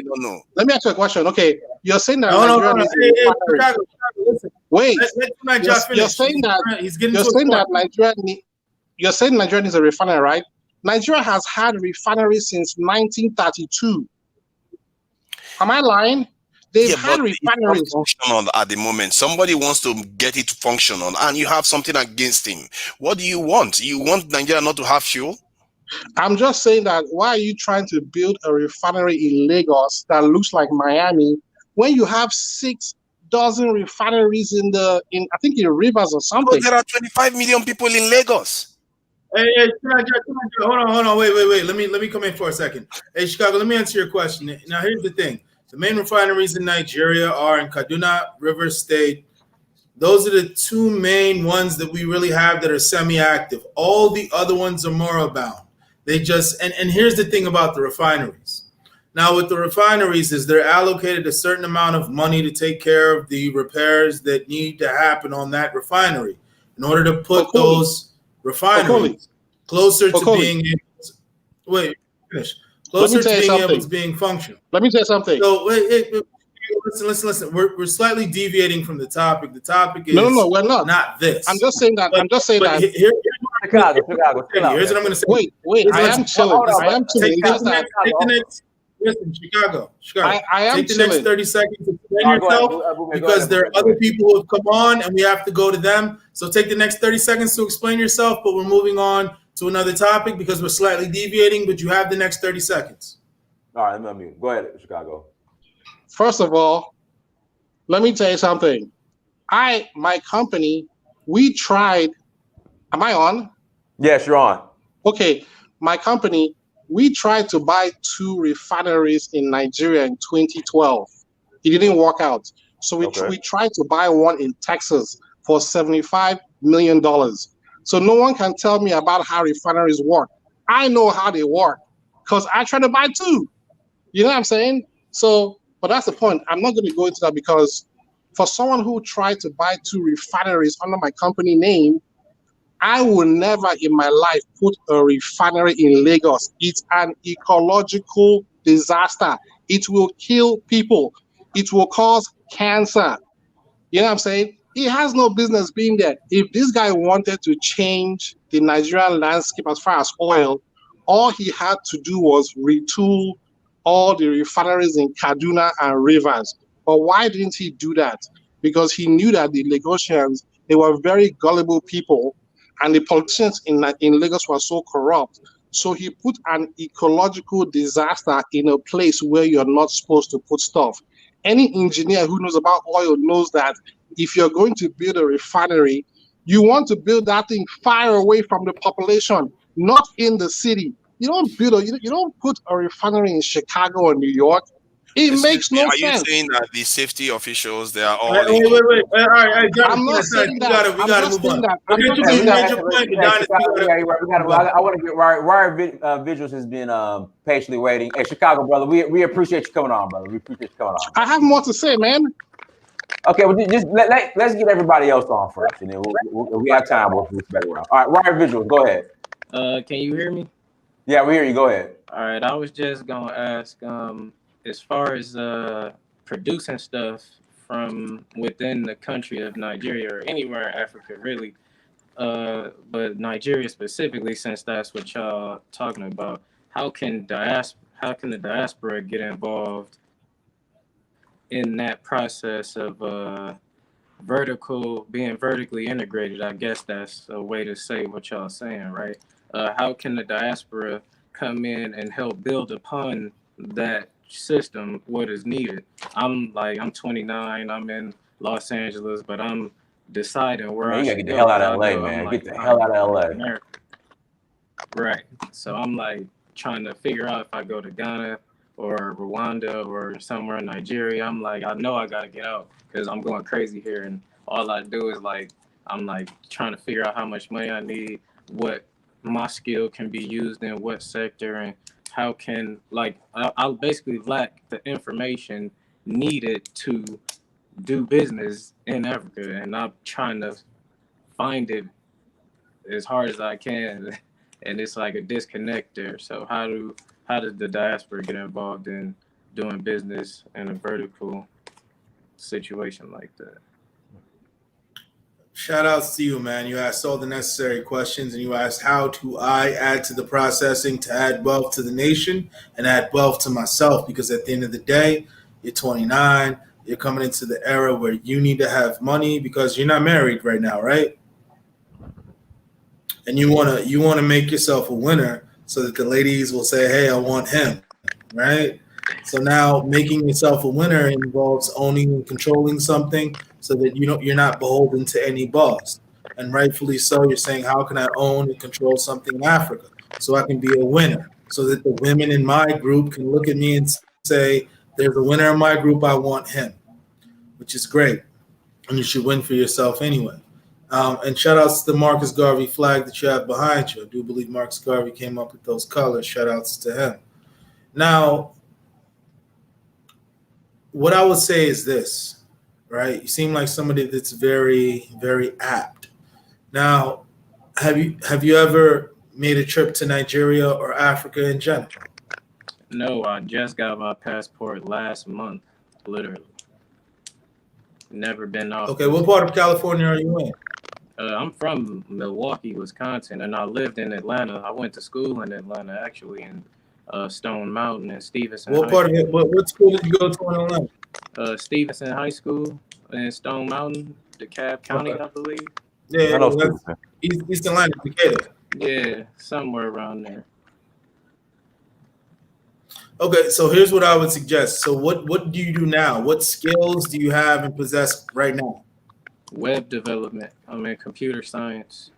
don't know. Let me ask you a question. Okay, you're saying that Nigeria needs a refinery. Wait, you're saying Nigeria needs a refinery, right? Nigeria has had refineries since 1932. Am I lying? They've had refineries. It's not functional at the moment. Somebody wants to get it functional, and you have something against him. What do you want? You want Nigeria not to have fuel? I'm just saying that why are you trying to build a refinery in Lagos that looks like Miami when you have 6 dozen refineries in I think in rivers or something? But there are 25 million people in Lagos. Hey, hold on, wait. Let me come in for a second. Hey, Chicago, let me answer your question. Now, here's the thing. The main refineries in Nigeria are in Kaduna, River State. Those are the 2 main ones that we really have that are semi-active. All the other ones are moribund. They just, and here's the thing about the refineries. Now, with the refineries, is they're allocated a certain amount of money to take care of the repairs that need to happen on that refinery in order to put those refineries closer to being able to, wait, finish. Closer to being able to being functional. Let me tell you something. So listen. We're slightly deviating from the topic. The topic is no, we're not. Not this. I'm just saying that. Chicago. Here's what I'm going to say. Wait. I am chilling. Listen, Chicago. I am take the chilling. next 30 seconds to explain yourself because there are other people who have come on and we have to go to them. So take the next 30 seconds to explain yourself, but we're moving on to another topic because we're slightly deviating, but you have the next 30 seconds. All right, let me go ahead, Chicago. First of all, let me tell you something. My company, we tried. Am I on? Yes, you're on. Okay. My company, we tried to buy 2 refineries in Nigeria in 2012. It didn't work out. So we tried to buy one in Texas for $75 million. So no one can tell me about how refineries work. I know how they work because I tried to buy 2. You know what I'm saying? So, but that's the point. I'm not going to go into that because for someone who tried to buy 2 refineries under my company name, I will never in my life put a refinery in Lagos. It's an ecological disaster. It will kill people. It will cause cancer. You know what I'm saying? He has no business being there. If this guy wanted to change the Nigerian landscape as far as oil, all he had to do was retool all the refineries in Kaduna and Rivers. But why didn't he do that? Because he knew that the Lagosians, they were very gullible people, and the politicians in Lagos were so corrupt. So he put an ecological disaster in a place where you're not supposed to put stuff. Any engineer who knows about oil knows that if you're going to build a refinery, you want to build that thing far away from the population, not in the city. You don't put a refinery in Chicago or New York. It makes no sense. Are you saying that the safety officials, they are all... Wait. All right, I'm not saying that. We got to move on. I want to get Wire Visuals has been patiently waiting. Hey, Chicago, brother, we appreciate you coming on, brother. We appreciate you coming on. I have more to say, man. Okay, well, just let's get everybody else on first, and then we have time. We'll switch back around. All right, Wire Visuals, go ahead. Can you hear me? Yeah, we hear you. Go ahead. All right, I was just gonna ask, as far as producing stuff from within the country of Nigeria or anywhere in Africa, really, but Nigeria specifically, since that's what y'all talking about, how can the diaspora get involved in that process of being vertically integrated? I guess that's a way to say what y'all saying, right? How can the diaspora come in and help build upon that system, what is needed? I'm 29, I'm in Los Angeles, but I'm deciding where I should get the hell out of LA, man. Get the hell out of LA. America. Right. So I'm like trying to figure out if I go to Ghana or Rwanda or somewhere in Nigeria. I'm like, I know I gotta get out because I'm going crazy here, and all I do is I'm trying to figure out how much money I need, what my skill can be used in what sector, and how can I'll basically lack the information needed to do business in Africa, and I'm trying to find it as hard as I can, and it's like a disconnect there. So how does the diaspora get involved in doing business in a vertical situation like that? Shout outs to you, man. You asked all the necessary questions, and you asked how do I add to the processing to add wealth to the nation and add wealth to myself, because at the end of the day, you're 29, you're coming into the era where you need to have money because you're not married right now, right? And you wanna make yourself a winner so that the ladies will say, hey, I want him, right? So now making yourself a winner involves owning and controlling something so that you're not beholden to any boss. And rightfully so, you're saying, how can I own and control something in Africa so I can be a winner, so that the women in my group can look at me and say, there's a winner in my group, I want him, which is great. And you should win for yourself anyway. And shout outs to the Marcus Garvey flag that you have behind you. I do believe Marcus Garvey came up with those colors. Shout outs to him. Now, what I would say is this, right? You seem like somebody that's very, very apt. Now, have you ever made a trip to Nigeria or Africa in general? No, I just got my passport last month, literally. Never been off. Okay, what part of California are you in? I'm from Milwaukee, Wisconsin, and I lived in Atlanta. I went to school in Atlanta, actually, in Stone Mountain and Stevenson. What part of it? What school did you go to in Atlanta? Stevenson High School in Stone Mountain, DeKalb County, I believe. Yeah, that's East Atlanta, Decatur. Yeah, somewhere around there. Okay, so here's what I would suggest. So what do you do now? What skills do you have and possess right now? Web development. I'm in computer science.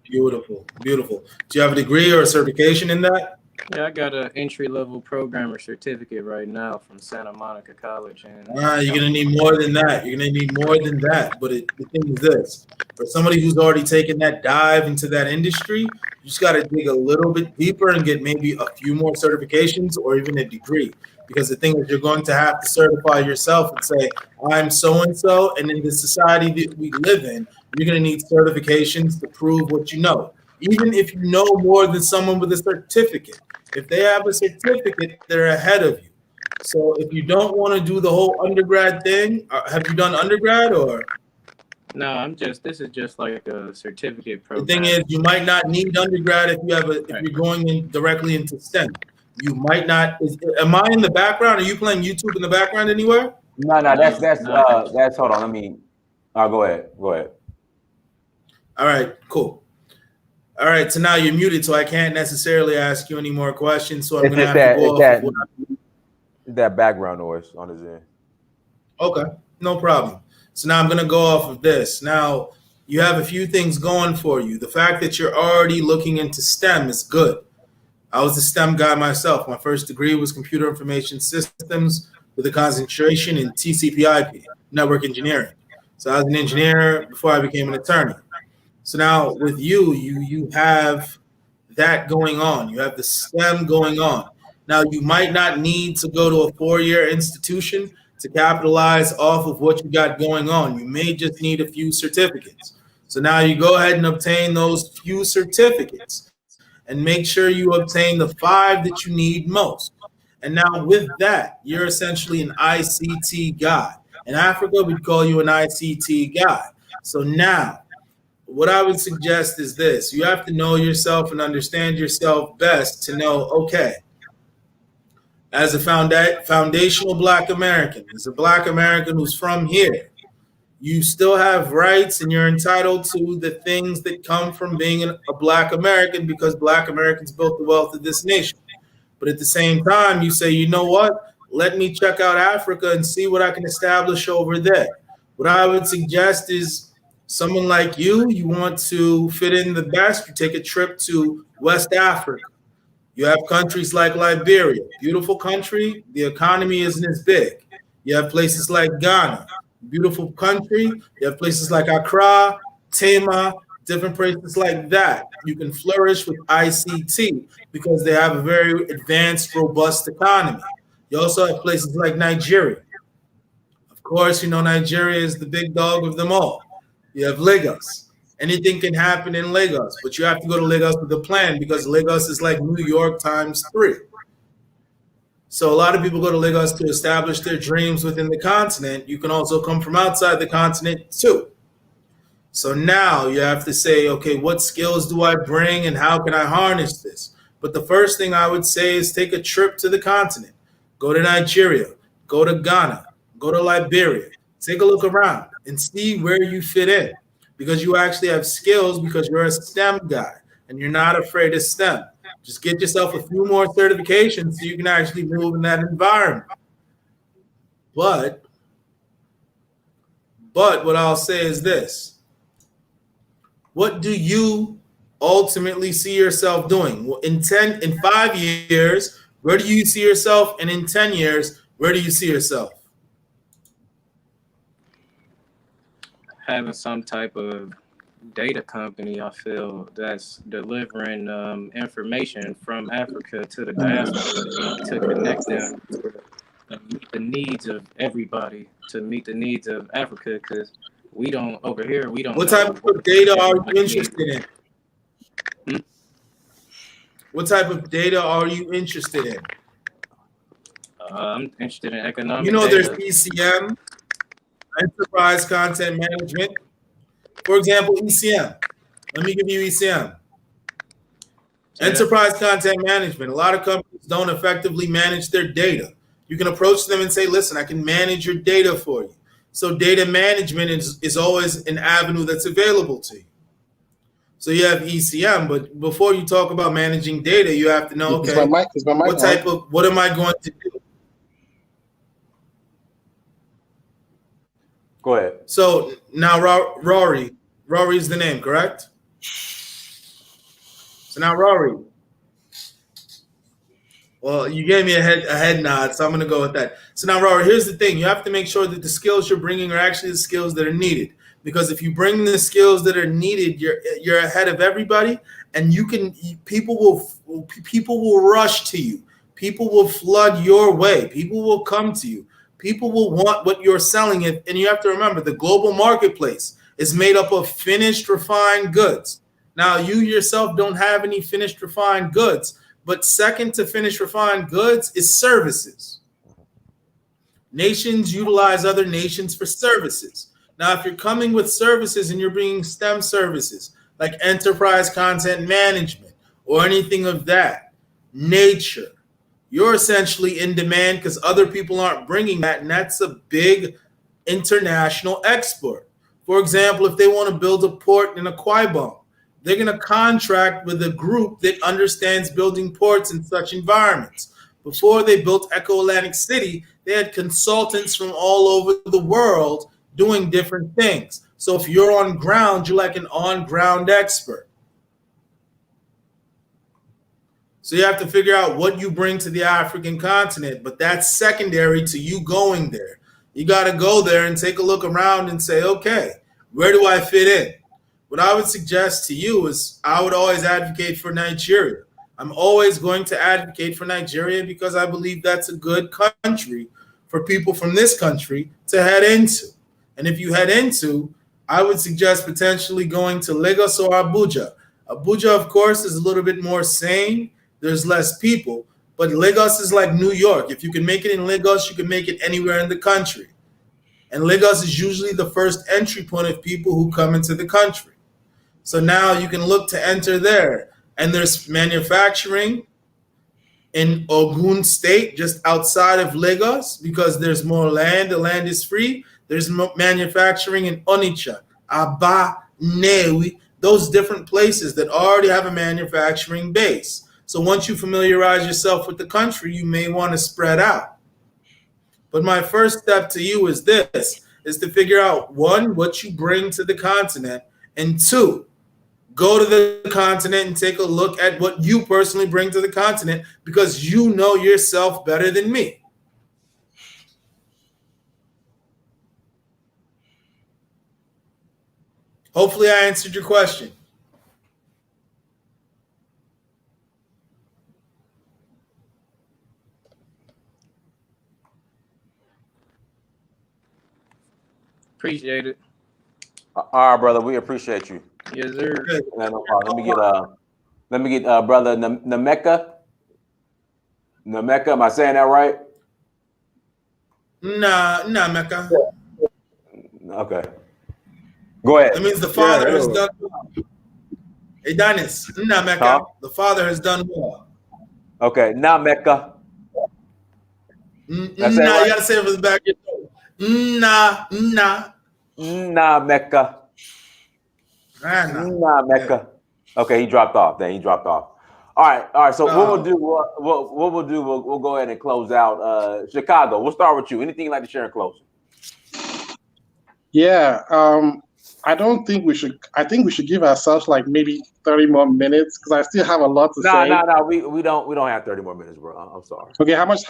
Beautiful, beautiful. Do you have a degree or a certification in that? Yeah, I got an entry-level programmer certificate right now from Santa Monica College. And You're gonna need more than that. You're gonna need more than that. But the thing is this: for somebody who's already taken that dive into that industry, you just got to dig a little bit deeper and get maybe a few more certifications or even a degree. Because the thing is, you're going to have to certify yourself and say, I'm so and so, and in the society that we live in, you're gonna need certifications to prove what you know. Even if you know more than someone with a certificate. If they have a certificate, they're ahead of you. So if you don't want to do the whole undergrad thing, have you done undergrad or? No, this is just like a certificate program. The thing is, you might not need undergrad if you're going in directly into STEM. You might not. Am I in the background? Are you playing YouTube in the background anywhere? No, that's hold on. Go ahead. All right, cool. All right, so now you're muted, so I can't necessarily ask you any more questions. So I'm going to have to go off. That background noise on his end. Okay, no problem. So now I'm going to go off of this. Now, you have a few things going for you. The fact that you're already looking into STEM is good. I was a STEM guy myself. My first degree was computer information systems with a concentration in TCP/IP, network engineering. So I was an engineer before I became an attorney. So now with you have that going on. You have the STEM going on. Now you might not need to go to a 4-year institution to capitalize off of what you got going on. You may just need a few certificates. So now you go ahead and obtain those few certificates and make sure you obtain the 5 that you need most. And now with that, you're essentially an ICT guy. In Africa, we'd call you an ICT guy. So now, what I would suggest is this. You have to know yourself and understand yourself best to know, okay, as a foundational Black American, as a Black American who's from here, you still have rights and you're entitled to the things that come from being a Black American because Black Americans built the wealth of this nation. But at the same time, you say, you know what? Let me check out Africa and see what I can establish over there. What I would suggest is someone like you want to fit in the best, you take a trip to West Africa. You have countries like Liberia, beautiful country, the economy isn't as big. You have places like Ghana, beautiful country. You have places like Accra, Tema, different places like that. You can flourish with ICT because they have a very advanced, robust economy. You also have places like Nigeria. Of course, you know Nigeria is the big dog of them all. You have Lagos. Anything can happen in Lagos, but you have to go to Lagos with a plan because Lagos is like New York times 3. So a lot of people go to Lagos to establish their dreams within the continent. You can also come from outside the continent too. So now you have to say, okay, what skills do I bring and how can I harness this? But the first thing I would say is take a trip to the continent. Go to Nigeria, go to Ghana, go to Liberia. Take a look around and see where you fit in because you actually have skills because you're a STEM guy and you're not afraid of STEM. Just get yourself a few more certifications so you can actually move in that environment. But what I'll say is this. What do you ultimately see yourself doing? In 5 years, where do you see yourself? And in 10 years, where do you see yourself? Having some type of data company, I feel, that's delivering information from Africa to the diaspora to connect them meet the needs of everybody, to meet the needs of Africa, because we don't over here. We don't. What know type of data are you everybody needs. interested in? What type of data are you interested in? I'm interested in economic. You know, data. there's ECM, Enterprise Content Management. For example, ECM. Let me give you ECM. Enterprise Content Management. A lot of companies don't effectively manage their data. You can approach them and say, listen, I can manage your data for you. So data management is always an avenue that's available to you. So you have ECM, but before you talk about managing data, you have to know, okay, what am I going to do? Go ahead. So now Rory is the name, correct? So now Rory. Well, you gave me a head nod, so I'm going to go with that. So now, Rory, here's the thing. You have to make sure that the skills you're bringing are actually the skills that are needed. Because if you bring the skills that are needed, you're ahead of everybody, and people will rush to you. People will flood your way. People will come to you. People will want what you're selling. And you have to remember, the global marketplace is made up of finished, refined goods. Now, you yourself don't have any finished, refined goods. But second to finished refined goods is services. Nations utilize other nations for services. Now, if you're coming with services and you're bringing STEM services like enterprise content management or anything of that nature, you're essentially in demand because other people aren't bringing that, and that's a big international export. For example, if they want to build a port in Akwa Ibom, they're going to contract with a group that understands building ports in such environments. Before they built Echo Atlantic City, they had consultants from all over the world doing different things. So if you're on ground, you're like an on-ground expert. So you have to figure out what you bring to the African continent, but that's secondary to you going there. You got to go there and take a look around and say, okay, where do I fit in? What I would suggest to you is I would always advocate for Nigeria. I'm always going to advocate for Nigeria because I believe that's a good country for people from this country to head into. And if you head into, I would suggest potentially going to Lagos or Abuja. Abuja, of course, is a little bit more sane. There's less people. But Lagos is like New York. If you can make it in Lagos, you can make it anywhere in the country. And Lagos is usually the first entry point of people who come into the country. So now you can look to enter there. And there's manufacturing in Ogun State, just outside of Lagos, because there's more land. The land is free. There's manufacturing in Onitsha, Aba, Newi, those different places that already have a manufacturing base. So once you familiarize yourself with the country, you may want to spread out. But my first step to you is this, is to figure out, one, what you bring to the continent, and two, go to the continent and take a look at what you personally bring to the continent because you know yourself better than me. Hopefully I answered your question. Appreciate it. All right, brother. We appreciate you. Yes, sir. No problem. Let me get brother Nameka. Nameka, am I saying that right? Nah, Mecca. Okay. Go ahead. That means the father has done well. Hey, Dennis, nah, Mecca. Huh? The father has done well. Okay, now Mecca. Nah, right? You gotta say it from the back of your throat. Nah, Mecca. Nah, Mecca. Okay, he dropped off. Then he dropped off. All right. So what we'll do, we'll go ahead and close out. Chicago, we'll start with you. Anything you'd like to share in closing? Yeah, I don't think we should. I think we should give ourselves like maybe 30 more minutes because I still have a lot to say. No. We don't have 30 more minutes, bro. I'm sorry. Okay, how much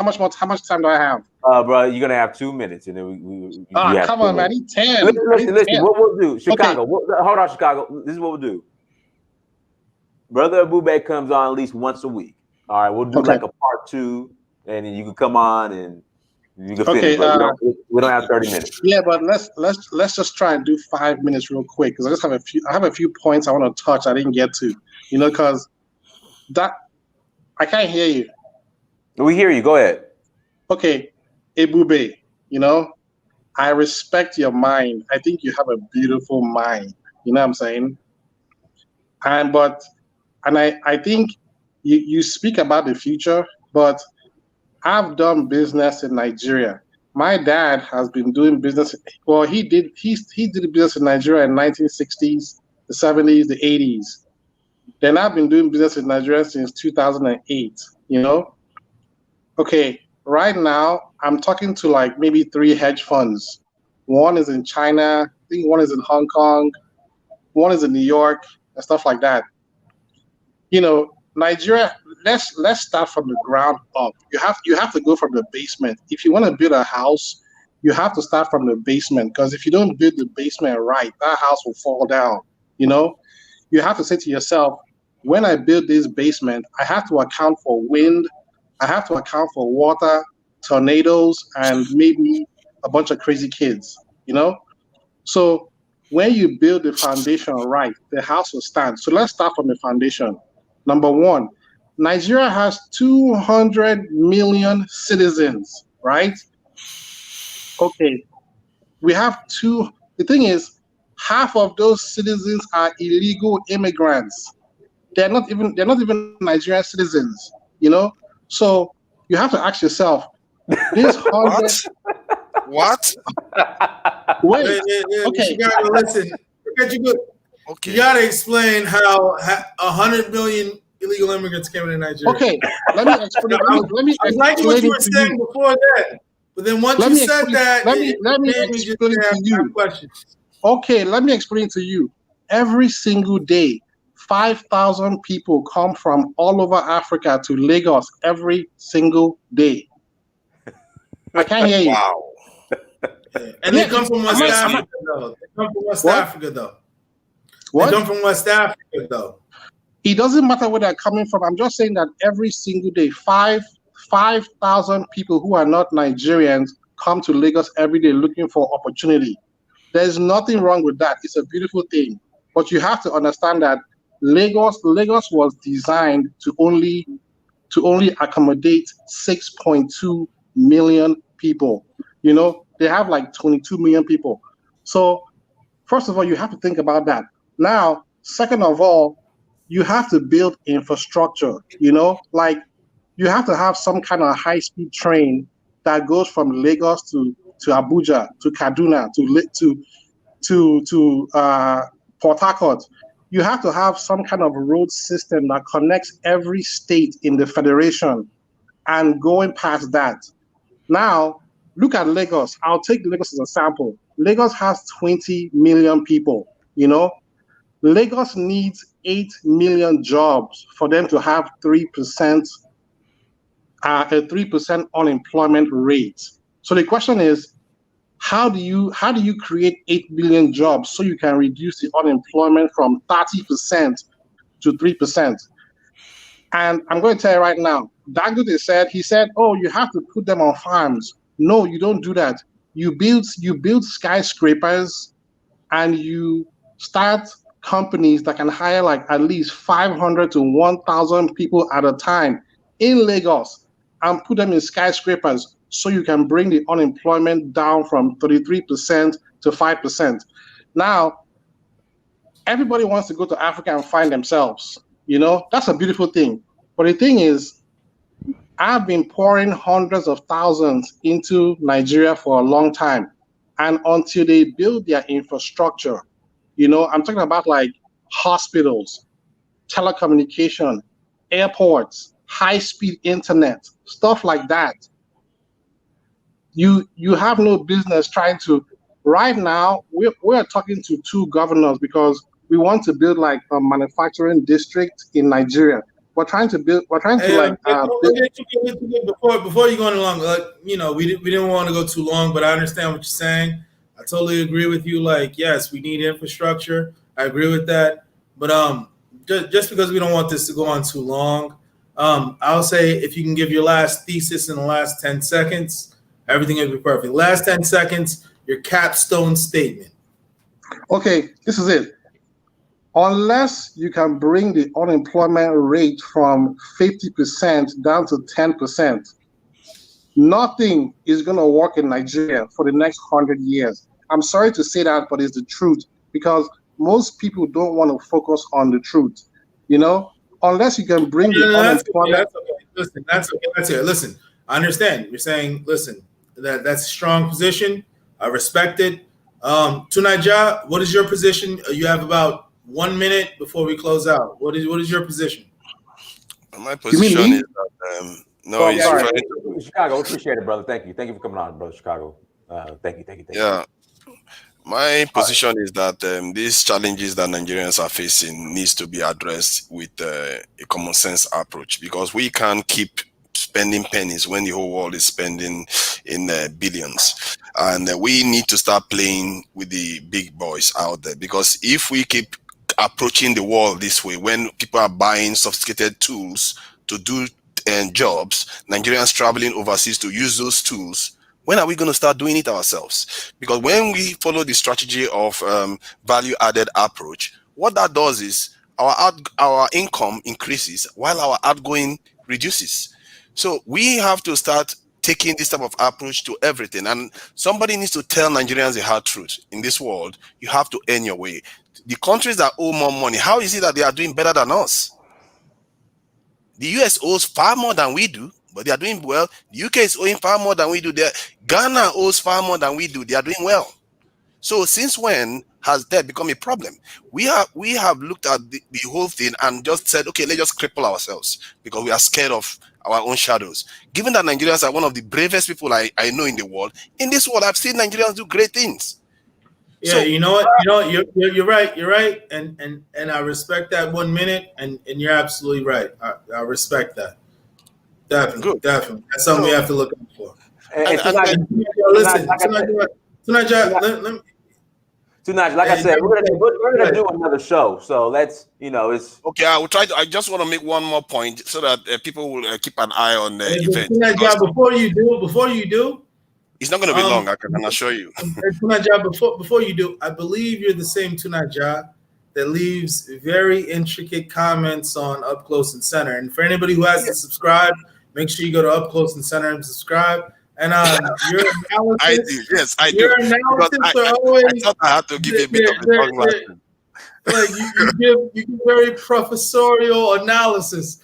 time do I have? Bro, you're gonna have 2 minutes, and then come on, man. I need 10. Listen. What we'll do, Chicago. Okay. Hold on, Chicago. This is what we'll do. Brother Ebube comes on at least once a week. All right, we'll do like a part 2, and then you can come on and You can Okay. finish, but we don't have 30 minutes. Yeah, but let's just try and do 5 minutes real quick because I just have a few points I want to touch I didn't get to. Because that I can't hear you. We hear you. Go ahead. Okay, Ebube, I respect your mind. I think you have a beautiful mind. You know what I'm saying? And I think you speak about the future, but I've done business in Nigeria. My dad has been doing business. Well, he did business in Nigeria in 1960s, the 70s, the 80s. Then I've been doing business in Nigeria since 2008. Okay, right now I'm talking to like maybe 3 hedge funds. One is in China, I think one is in Hong Kong, one is in New York, and stuff like that. Nigeria, let's start from the ground up. You have to go from the basement. If you want to build a house, you have to start from the basement, because if you don't build the basement right, that house will fall down. You have to say to yourself, when I build this basement, I have to account for wind, I have to account for water, tornadoes, and maybe a bunch of crazy kids, So when you build the foundation right, the house will stand. So let's start from the foundation. Number one, Nigeria has 200 million citizens, right? Okay, we have the thing is, half of those citizens are illegal immigrants. They're not even Nigerian citizens, So you have to ask yourself, this 100. What? Wait. Okay. You gotta listen. Okay. You gotta explain how 100 million illegal immigrants came into Nigeria. Okay. Let me explain. Let me I like what you were saying before that, but then once you said that, let me explain to you. Okay, let me explain to you. Every single day, 5,000 people come from all over Africa to Lagos every single day. I can't hear you. Wow. And they come from West Africa, though. They come from West Africa, though. What? They come from West Africa, though. It doesn't matter where they're coming from. I'm just saying that every single day, 5,000 people who are not Nigerians come to Lagos every day looking for opportunity. There's nothing wrong with that. It's a beautiful thing. But you have to understand that Lagos was designed to only accommodate 6.2 million people. They have like 22 million people. So first of all, you have to think about that. Now, second of all, you have to build infrastructure, like you have to have some kind of high-speed train that goes from Lagos to Abuja, to Kaduna, to Port Harcourt. You have to have some kind of road system that connects every state in the federation. And going past that, now look at Lagos. I'll take Lagos as a sample. Lagos has 20 million people. Lagos needs 8 million jobs for them to have 3% a 3% unemployment rate. So the question is, how do you create 8 million jobs so you can reduce the unemployment from 30% to 3%? And I'm going to tell you right now, Dangote said, oh, you have to put them on farms. No, you don't do that. You build skyscrapers, and you start companies that can hire like at least 500 to 1,000 people at a time in Lagos and put them in skyscrapers so you can bring the unemployment down from 33% to 5%. Now, everybody wants to go to Africa and find themselves. That's a beautiful thing. But the thing is, I've been pouring hundreds of thousands into Nigeria for a long time. And until they build their infrastructure, I'm talking about like hospitals, telecommunication, airports, high-speed internet, stuff like that. You have no business trying to. Right now, we're talking to 2 governors because we want to build like a manufacturing district in Nigeria. We're trying to build. Before you go on along, we didn't want to go too long, but I understand what you're saying. I totally agree with you. Like, yes, we need infrastructure. I agree with that. But just because we don't want this to go on too long, I'll say if you can give your last thesis in the last 10 seconds, everything will be perfect. Last 10 seconds, your capstone statement. Okay, this is it. Unless you can bring the unemployment rate from 50% down to 10%, nothing is going to work in Nigeria for the next 100 years. I'm sorry to say that, but it's the truth, because most people don't want to focus on the truth. You know, unless you can bring the unemployment. That's okay. Listen, that's okay. That's it. Listen, I understand. You're saying, listen, that's a strong position. I respect it. Tunaja, what is your position? You have about 1 minute before we close out. What is your position? My position is that no, it's Chicago. Appreciate it, brother. Thank you for coming on, brother. Chicago. Thank you. Yeah, my position is that these challenges that Nigerians are facing needs to be addressed with a common sense approach, because we can't keep spending pennies when the whole world is spending in billions, and we need to start playing with the big boys out there, because if we keep approaching the world this way, when people are buying sophisticated tools to do jobs, Nigerians traveling overseas to use those tools, when are we going to start doing it ourselves? Because when we follow the strategy of value-added approach, what that does is our income increases while our outgoing reduces. So we have to start taking this type of approach to everything. And somebody needs to tell Nigerians the hard truth. In this world, you have to earn your way. The countries that owe more money, how is it that they are doing better than us? The US owes far more than we do, but they are doing well. The UK is owing far more than we do. Ghana owes far more than we do. They are doing well. So since when has that become a problem? We have looked at the whole thing and just said, okay, let's just cripple ourselves because we are scared of our own shadows. Given that Nigerians are one of the bravest people I know in the world, in this world, I've seen Nigerians do great things. Yeah, so, you know what? You're right. You're right, and I respect that 1 minute, and you're absolutely right. I respect that. Definitely. That's something we have to look out for. Listen, Tunaj, like I said, we're gonna do another show. So let's, it's okay. I will try to. I just want to make one more point so that people will keep an eye on the event. Tunaj, before you do. It's not going to be long, I can assure you. Tunaja, before you do, I believe you're the same Tunaja that leaves very intricate comments on Up Close and Center. And for anybody who hasn't subscribed, make sure you go to Up Close and Center and subscribe. And your analysis, I do. Yes, I do. Your analysis are always. I thought I had to give you a bit of a long lesson. Like you give very professorial analysis,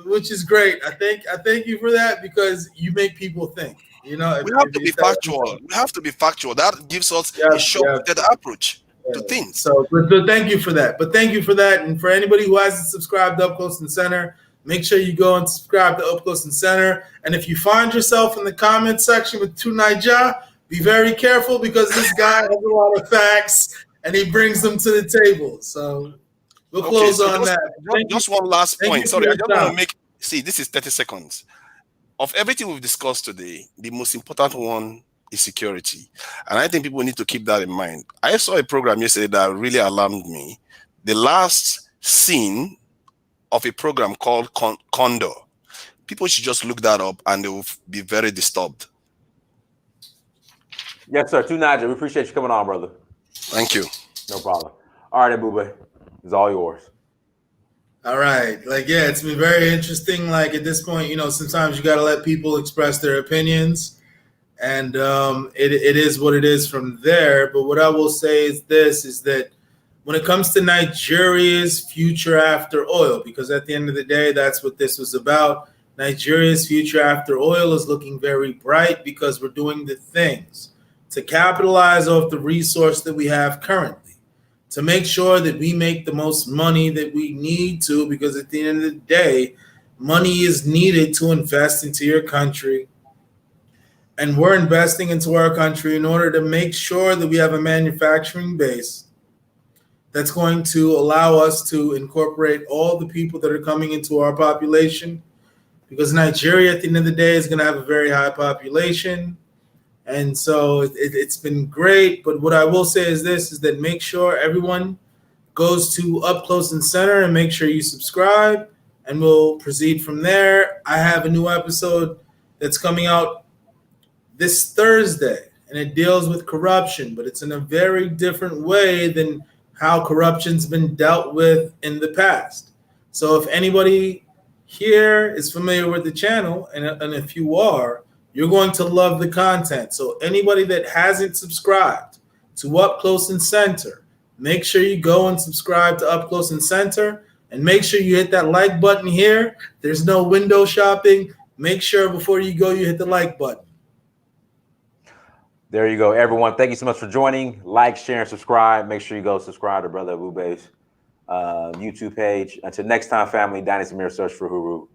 which is great. I thank you for that, because you make people think. We have to be factual. We have to be factual. That gives us a short-sighted approach to things. So thank you for that. And for anybody who hasn't subscribed to Up Close and Center, make sure you go and subscribe to Up Close and Center. And if you find yourself in the comment section with Tunaja, be very careful, because this guy has a lot of facts and he brings them to the table. So we'll close on that. Just one last point. Sorry, I just want to make. See, this is 30 seconds. Of everything we've discussed today, the most important one is security. And I think people need to keep that in mind. I saw a program yesterday that really alarmed me. The last scene of a program called Condor. People should just look that up and they will be very disturbed. Yes, sir. Tunaja, we appreciate you coming on, brother. Thank you. No problem. All right, Ebube, it's all yours. All right. It's been very interesting. At this point, sometimes you got to let people express their opinions, and it is what it is from there. But what I will say is that when it comes to Nigeria's future after oil, because at the end of the day, that's what this was about. Nigeria's future after oil is looking very bright, because we're doing the things to capitalize off the resource that we have currently, to make sure that we make the most money that we need to, because at the end of the day, money is needed to invest into your country. And we're investing into our country in order to make sure that we have a manufacturing base that's going to allow us to incorporate all the people that are coming into our population, because Nigeria at the end of the day is going to have a very high population. And so it's been great. But what I will say is that make sure everyone goes to Up Close and Center and make sure you subscribe, and we'll proceed from there. I have a new episode that's coming out this Thursday, and it deals with corruption, but it's in a very different way than how corruption's been dealt with in the past. So if anybody here is familiar with the channel, and if you are, you're going to love the content. So anybody that hasn't subscribed to Up Close and Center, make sure you go and subscribe to Up Close and Center, and make sure you hit that like button here. There's no window shopping. Make sure before you go, you hit the like button. There you go, everyone. Thank you so much for joining. Like, share, and subscribe. Make sure you go subscribe to Brother Ebube's YouTube page. Until next time, family, Dynasty Mirror, search for Huru.